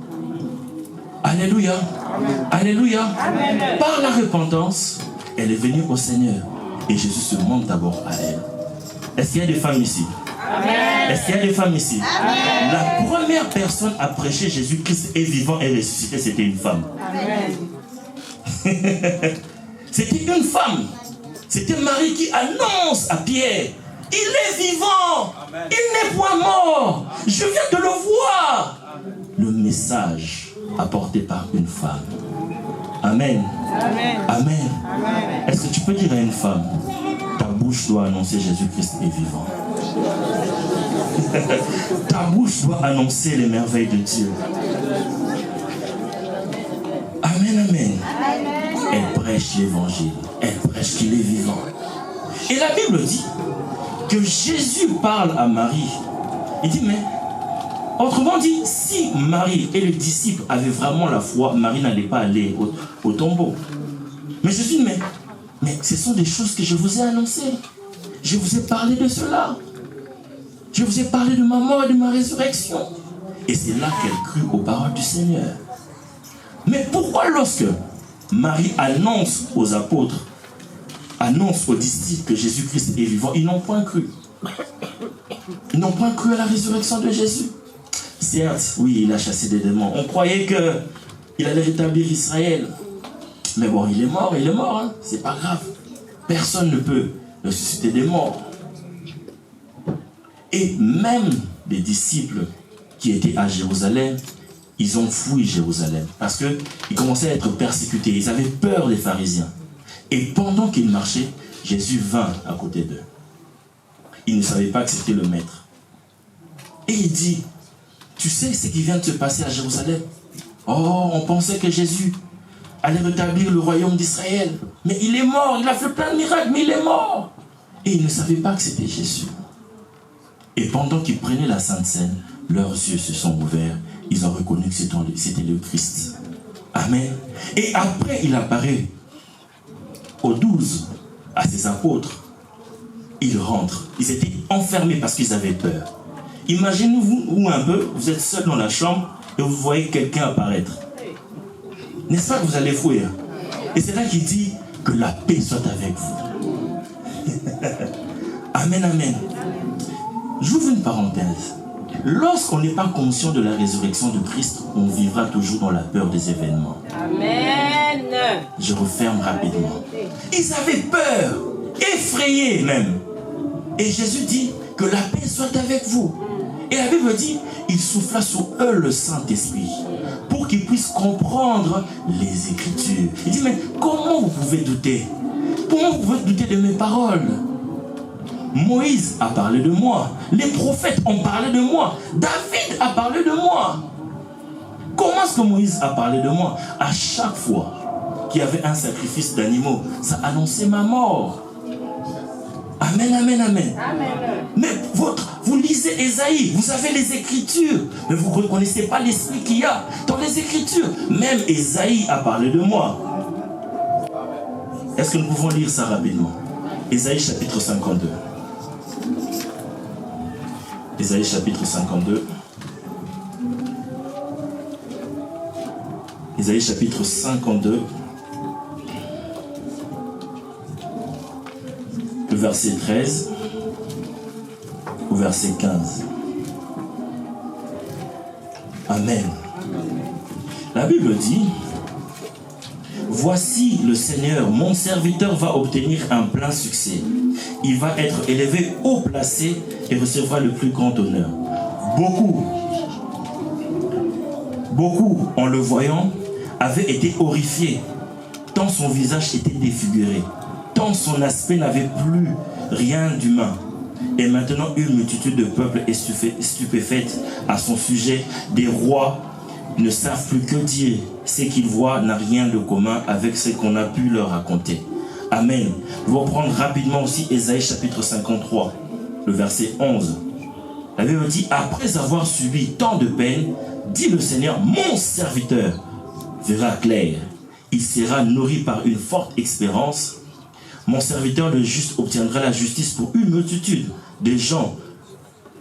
Alléluia. Amen. Alléluia. Amen. Par la repentance, elle est venue au Seigneur. Et Jésus se montre d'abord à elle. Est-ce qu'il y a des femmes ici? Amen. Est-ce qu'il y a des femmes ici? Amen. La première personne à prêcher Jésus-Christ est vivant et ressuscité, c'était une femme. Amen. C'était une femme. C'était Marie qui annonce à Pierre, il est vivant. Amen. Il n'est point mort. Je viens de le voir. Amen. Le message apporté par une femme. Amen. Amen. Amen. Amen. Est-ce que tu peux dire à une femme, ta bouche doit annoncer Jésus-Christ est vivant. Ta bouche doit annoncer les merveilles de Dieu. Amen, amen. prêche l'évangile. Elle prêche qu'il est vivant. Et la Bible dit que Jésus parle à Marie. Il dit, mais, autrement dit, si Marie et les disciples avaient vraiment la foi, Marie n'allait pas aller au tombeau. Mais Jésus dit, mais ce sont des choses que je vous ai annoncées. Je vous ai parlé de cela. Je vous ai parlé de ma mort et de ma résurrection. Et c'est là qu'elle crut aux paroles du Seigneur. Mais pourquoi lorsque Marie annonce aux apôtres, annonce aux disciples que Jésus-Christ est vivant, ils n'ont point cru? Ils n'ont point cru à la résurrection de Jésus. Certes, oui, il a chassé des démons. On croyait qu'il allait rétablir Israël. Mais bon, il est mort, hein. C'est pas grave. Personne ne peut ressusciter des morts. Et même les disciples qui étaient à Jérusalem, ils ont fui Jérusalem parce qu'ils commençaient à être persécutés. Ils avaient peur des pharisiens. Et pendant qu'ils marchaient, Jésus vint à côté d'eux. Ils ne savaient pas que c'était le maître. Et il dit, tu sais ce qui vient de se passer à Jérusalem? Oh, on pensait que Jésus allait rétablir le royaume d'Israël. Mais il est mort, il a fait plein de miracles, mais il est mort. Et ils ne savaient pas que c'était Jésus. Et pendant qu'ils prenaient la Sainte Seine, leurs yeux se sont ouverts. Ils ont reconnu que c'était le Christ. Amen. Et après, il apparaît aux 12, à ses apôtres. Ils rentrent. Ils étaient enfermés parce qu'ils avaient peur. Imaginez-vous un peu, vous êtes seul dans la chambre et vous voyez quelqu'un apparaître. N'est-ce pas que vous allez fuir? Et c'est là qu'il dit que la paix soit avec vous. Amen, amen. J'ouvre une parenthèse. Lorsqu'on n'est pas conscient de la résurrection de Christ, on vivra toujours dans la peur des événements. Amen. Je referme rapidement. Ils avaient peur, effrayés même. Et Jésus dit que la paix soit avec vous. Et la Bible dit, il souffla sur eux le Saint-Esprit pour qu'ils puissent comprendre les Écritures. Il dit, mais comment vous pouvez douter? Comment vous pouvez douter de mes paroles? Moïse a parlé de moi. Les prophètes ont parlé de moi. David a parlé de moi. Comment est-ce que Moïse a parlé de moi? À chaque fois qu'il y avait un sacrifice d'animaux, ça annonçait ma mort. Amen, amen, amen. Mais vous lisez Ésaïe, vous avez les Écritures, mais vous ne reconnaissez pas l'esprit qu'il y a dans les Écritures. Même Ésaïe a parlé de moi. Est-ce que nous pouvons lire ça rapidement? Ésaïe chapitre 52. Ésaïe chapitre 52. Ésaïe chapitre 52. Le verset 13 au verset 15. Amen. La Bible dit, voici le Seigneur, mon serviteur va obtenir un plein succès. Il va être élevé, haut placé et recevra le plus grand honneur. Beaucoup, en le voyant, avaient été horrifiés, tant son visage était défiguré, tant son aspect n'avait plus rien d'humain. Et maintenant, une multitude de peuples est stupéfaite à son sujet. Des rois ne savent plus que dire. Ce qu'ils voient n'a rien de commun avec ce qu'on a pu leur raconter. Amen. Je vais reprendre rapidement aussi Ésaïe chapitre 53, le verset 11. La Bible dit, après avoir subi tant de peine, dit le Seigneur, mon serviteur verra clair. Il sera nourri par une forte espérance. Mon serviteur le juste obtiendra la justice pour une multitude de gens.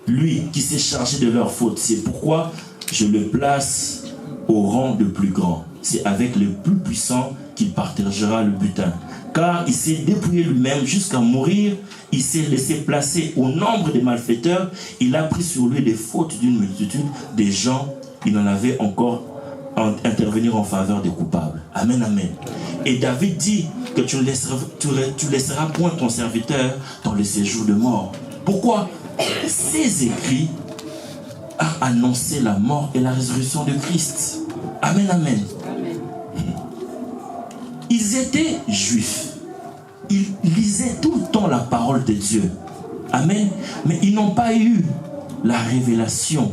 Lui qui s'est chargé de leurs fautes. C'est pourquoi je le place au rang de plus grand. C'est avec les plus puissants qu'il partagera le butin. Car il s'est dépouillé lui-même jusqu'à mourir. Il s'est laissé placer au nombre des malfaiteurs. Il a pris sur lui les fautes d'une multitude des gens. Il en avait encore intervenir en faveur des coupables. Amen, amen. Et David dit que tu laisseras point ton serviteur dans le séjour de mort. Pourquoi? Ces écrits a annoncé la mort et la résurrection de Christ. Amen, amen. Ils étaient juifs. Ils lisaient tout le temps la parole de Dieu. Amen. Mais ils n'ont pas eu la révélation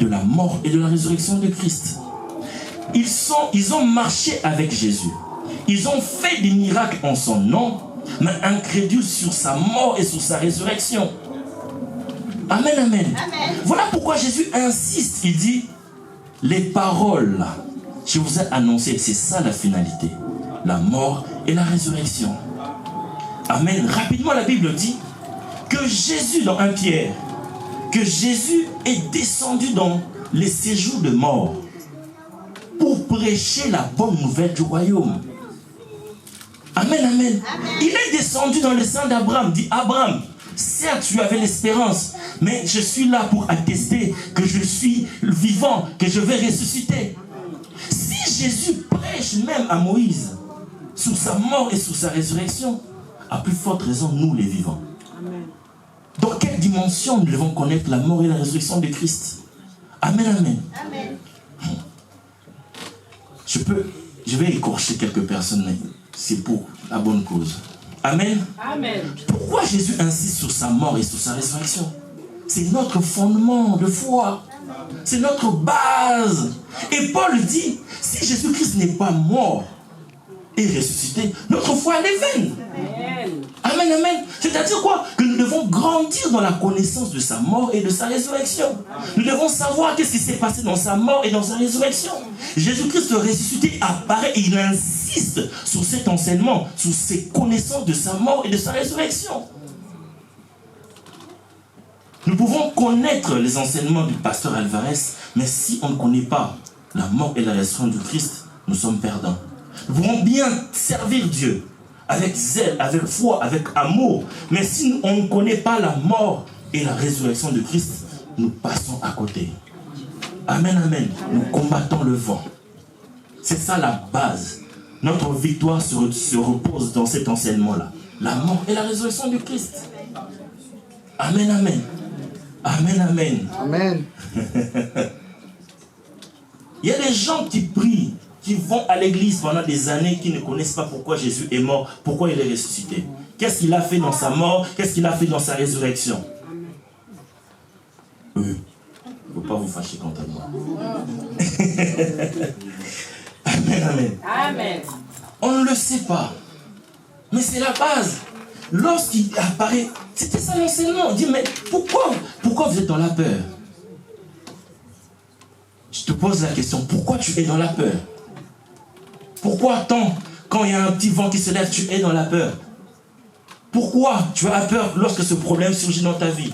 de la mort et de la résurrection de Christ. Ils ont marché avec Jésus. Ils ont fait des miracles en son nom, mais incrédules sur sa mort et sur sa résurrection. Amen, amen. Voilà pourquoi Jésus insiste. Il dit, les paroles que je vous ai annoncées, c'est ça la finalité. La mort et la résurrection. Amen. Rapidement, la Bible dit que Jésus, dans 1 Pierre, que Jésus est descendu dans les séjours de mort pour prêcher la bonne nouvelle du royaume. Amen, amen. Il est descendu dans le sein d'Abraham. Dit Abraham, certes, tu avais l'espérance, mais je suis là pour attester que je suis vivant, que je vais ressusciter. Si Jésus prêche même à Moïse sur sa mort et sur sa résurrection, à plus forte raison, nous les vivants. Dans quelle dimension nous devons connaître la mort et la résurrection de Christ? Amen, amen. Amen. Je vais écorcher quelques personnes, mais c'est pour la bonne cause. Amen. Amen. Pourquoi Jésus insiste sur sa mort et sur sa résurrection? C'est notre fondement de foi. C'est notre base. Et Paul dit, si Jésus-Christ n'est pas mort et ressuscité, notre foi elle est vaine. Amen, amen. C'est-à-dire quoi? Que nous devons grandir dans la connaissance de sa mort et de sa résurrection. Nous devons savoir qu'est-ce qui s'est passé dans sa mort et dans sa résurrection. Jésus-Christ ressuscité apparaît et il insiste sur cet enseignement, sur ses connaissances de sa mort et de sa résurrection. Nous pouvons connaître les enseignements du pasteur Alvarez, mais si on ne connaît pas la mort et la résurrection du Christ, nous sommes perdants. Nous pouvons bien servir Dieu avec zèle, avec foi, avec amour, mais si on ne connaît pas la mort et la résurrection de Christ, nous passons à côté. Amen, amen. Nous combattons le vent. C'est ça la base. Notre victoire se repose dans cet enseignement-là. La mort et la résurrection du Christ. Amen, amen. Amen, amen. Amen. Il y a des gens qui prient, qui vont à l'église pendant des années, qui ne connaissent pas pourquoi Jésus est mort, pourquoi il est ressuscité. Qu'est-ce qu'il a fait dans sa mort, qu'est-ce qu'il a fait dans sa résurrection. Il ne faut pas vous fâcher contre moi. Amen, amen. Amen. On ne le sait pas, mais c'est la base. Lorsqu'il apparaît, c'était ça l'enseignement. On dit, mais pourquoi vous êtes dans la peur? Je te pose la question, pourquoi tu es dans la peur? Pourquoi quand il y a un petit vent qui se lève, tu es dans la peur? Pourquoi tu as peur lorsque ce problème surgit dans ta vie?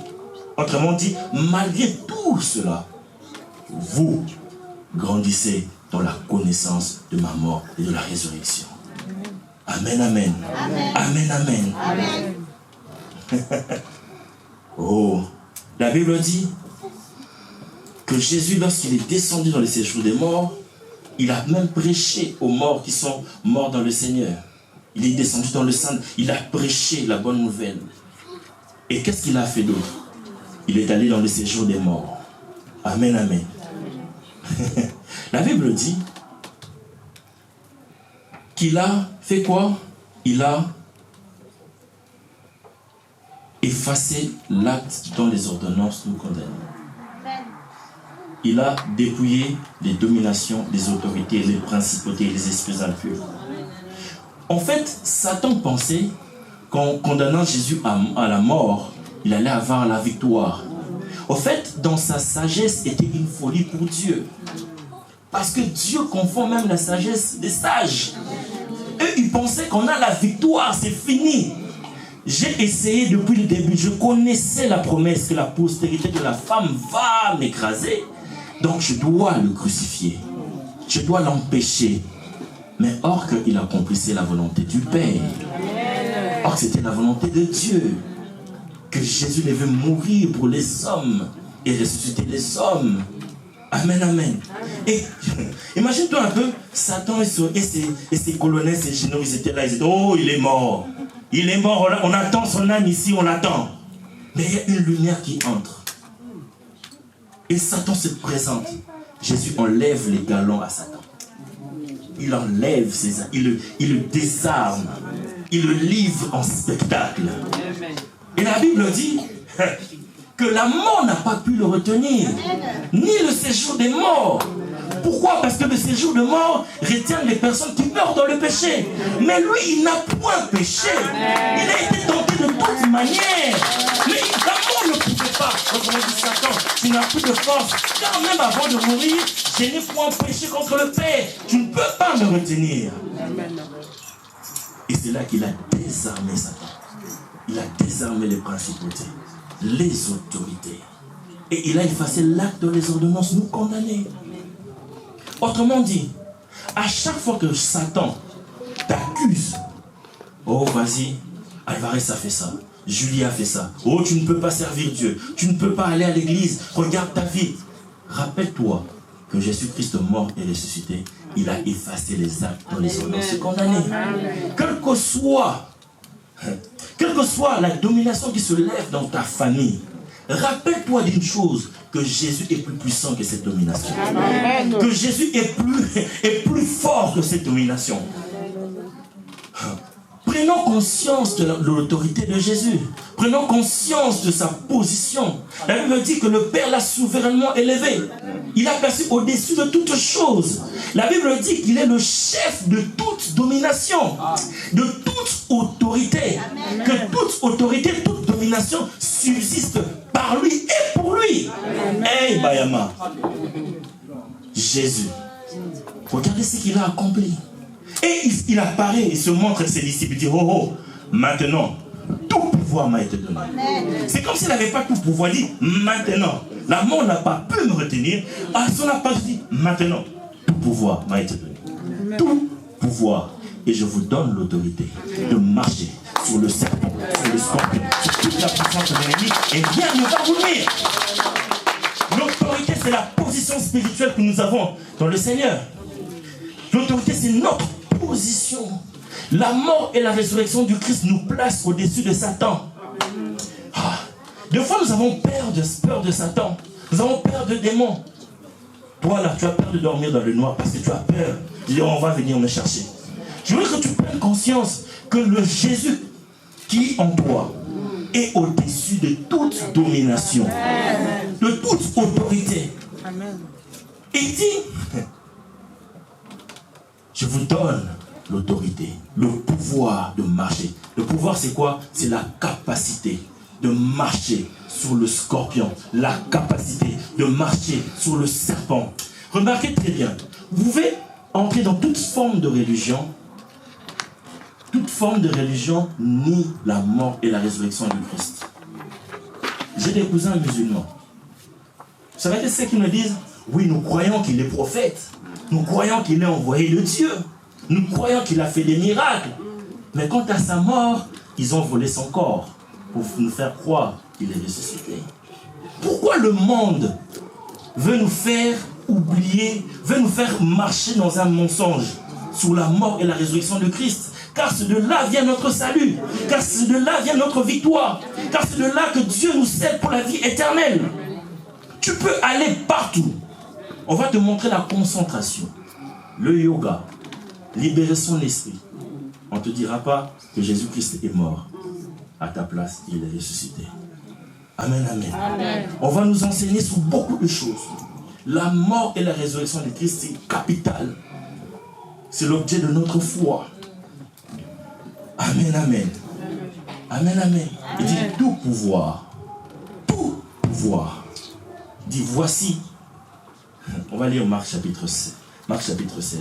Autrement dit, malgré tout cela, vous grandissez dans la connaissance de ma mort et de la résurrection. Amen, amen. Amen, amen. Amen. Oh, la Bible dit que Jésus, lorsqu'il est descendu dans les séjours des morts, il a même prêché aux morts qui sont morts dans le Seigneur. Il est descendu dans le sein, il a prêché la bonne nouvelle. Et qu'est-ce qu'il a fait d'autre? Il est allé dans le séjour des morts. Amen, amen. La Bible dit qu'il a fait quoi? Il a effacé l'acte dont les ordonnances nous condamnent. Il a dépouillé les dominations, les autorités, les principautés et les esprits impurs. En fait, Satan pensait qu'en condamnant Jésus à la mort, il allait avoir la victoire. En fait, dans sa sagesse était une folie pour Dieu. Parce que Dieu confond même la sagesse des sages. Eux, ils pensaient qu'on a la victoire, c'est fini. J'ai essayé depuis le début, je connaissais la promesse que la postérité de la femme va m'écraser. Donc je dois le crucifier. Je dois l'empêcher. Mais or qu'il accomplissait la volonté du Père. Or c'était la volonté de Dieu. Que Jésus devait mourir pour les hommes et ressusciter les hommes. Amen, amen. Et imagine-toi un peu, Satan et ses colonels, ses généraux, ils étaient là, ils disaient, oh, il est mort. Il est mort, on attend son âme ici, on l'attend. Mais il y a une lumière qui entre. Et Satan se présente. Jésus enlève les galons à Satan. Il enlève ses armes, il le désarme. Il le livre en spectacle. Et la Bible dit que la mort n'a pas pu le retenir, ni le séjour des morts. Pourquoi? Parce que le séjour de mort retient les personnes qui meurent dans le péché. Mais lui, il n'a point péché. Il a été tenté de toute manière. Mais l'amour ne pouvait pas. Quand on dit Satan, tu n'as plus de force. Car même avant de mourir, je n'ai point péché contre le Père. Tu ne peux pas me retenir. Et c'est là qu'il a désarmé Satan. Il a désarmé les principautés, les autorités. Et il a effacé l'acte de les ordonnances nous condamner. Autrement dit, à chaque fois que Satan t'accuse, oh vas-y, Alvarez a fait ça, Julie a fait ça, oh tu ne peux pas servir Dieu, tu ne peux pas aller à l'église, regarde ta vie. Rappelle-toi que Jésus-Christ mort et ressuscité, il a effacé les actes dont les ordonnances se condamnaient. Quelle que soit la domination qui se lève dans ta famille, rappelle-toi d'une chose, que Jésus est plus puissant que cette domination. Amen. Que Jésus est plus fort que cette domination. Prenons conscience de l'autorité de Jésus. Prenons conscience de sa position. La Bible dit que le Père l'a souverainement élevé. Il a placé au-dessus de toutes choses. La Bible dit qu'il est le chef de toute domination, de toute autorité. Que toute autorité, toute domination subsiste par lui et pour lui. Hey Bayama, Jésus, regardez ce qu'il a accompli. Et il apparaît, il se montre à ses disciples, il dit, oh, oh, maintenant, tout pouvoir m'a été donné. C'est comme s'il n'avait pas tout pouvoir, il dit, maintenant, la mort n'a pas pu me retenir, à son appart, il dit, maintenant, tout pouvoir m'a été donné. Tout pouvoir. Et je vous donne l'autorité de marcher sur le serpent, sur le scorpion, sur toute la puissance de l'ennemi, et rien ne va vous nuire. L'autorité, c'est la position spirituelle que nous avons dans le Seigneur. L'autorité, c'est notre position. La mort et la résurrection du Christ nous placent au-dessus de Satan. Des fois, nous avons peur de Satan. Nous avons peur de démons. Toi, là, tu as peur de dormir dans le noir parce que tu as peur. Tu dis, on va venir me chercher. Je veux que tu prennes conscience que le Jésus qui est en toi est au-dessus de toute domination, de toute autorité. Et il dit, je vous donne l'autorité, le pouvoir de marcher. Le pouvoir, c'est quoi? C'est la capacité de marcher sur le scorpion, la capacité de marcher sur le serpent. Remarquez très bien, vous pouvez entrer dans toute forme de religion. Toute forme de religion nie la mort et la résurrection du Christ. J'ai des cousins musulmans. Vous savez ce qu'ils me disent? Oui, nous croyons qu'il est prophète. Nous croyons qu'il est envoyé de Dieu. Nous croyons qu'il a fait des miracles. Mais quant à sa mort, ils ont volé son corps pour nous faire croire qu'il est ressuscité. Pourquoi le monde veut nous faire oublier, veut nous faire marcher dans un mensonge sur la mort et la résurrection de Christ? Car c'est de là vient notre salut. Car c'est de là vient notre victoire. Car c'est de là que Dieu nous cède pour la vie éternelle. Tu peux aller partout. On va te montrer la concentration, le yoga, libérer son esprit. On ne te dira pas que Jésus-Christ est mort. À ta place, il est ressuscité. Amen, amen. Amen. On va nous enseigner sur beaucoup de choses. La mort et la résurrection de Christ, c'est capital. C'est l'objet de notre foi. Amen, amen. Amen, amen. Il dit tout pouvoir. Tout pouvoir. Il dit voici. On va lire Marc chapitre 16. Marc chapitre 16.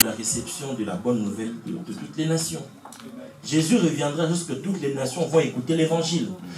la réception de la bonne nouvelle de toutes les nations. Jésus reviendra lorsque toutes les nations vont écouter l'évangile.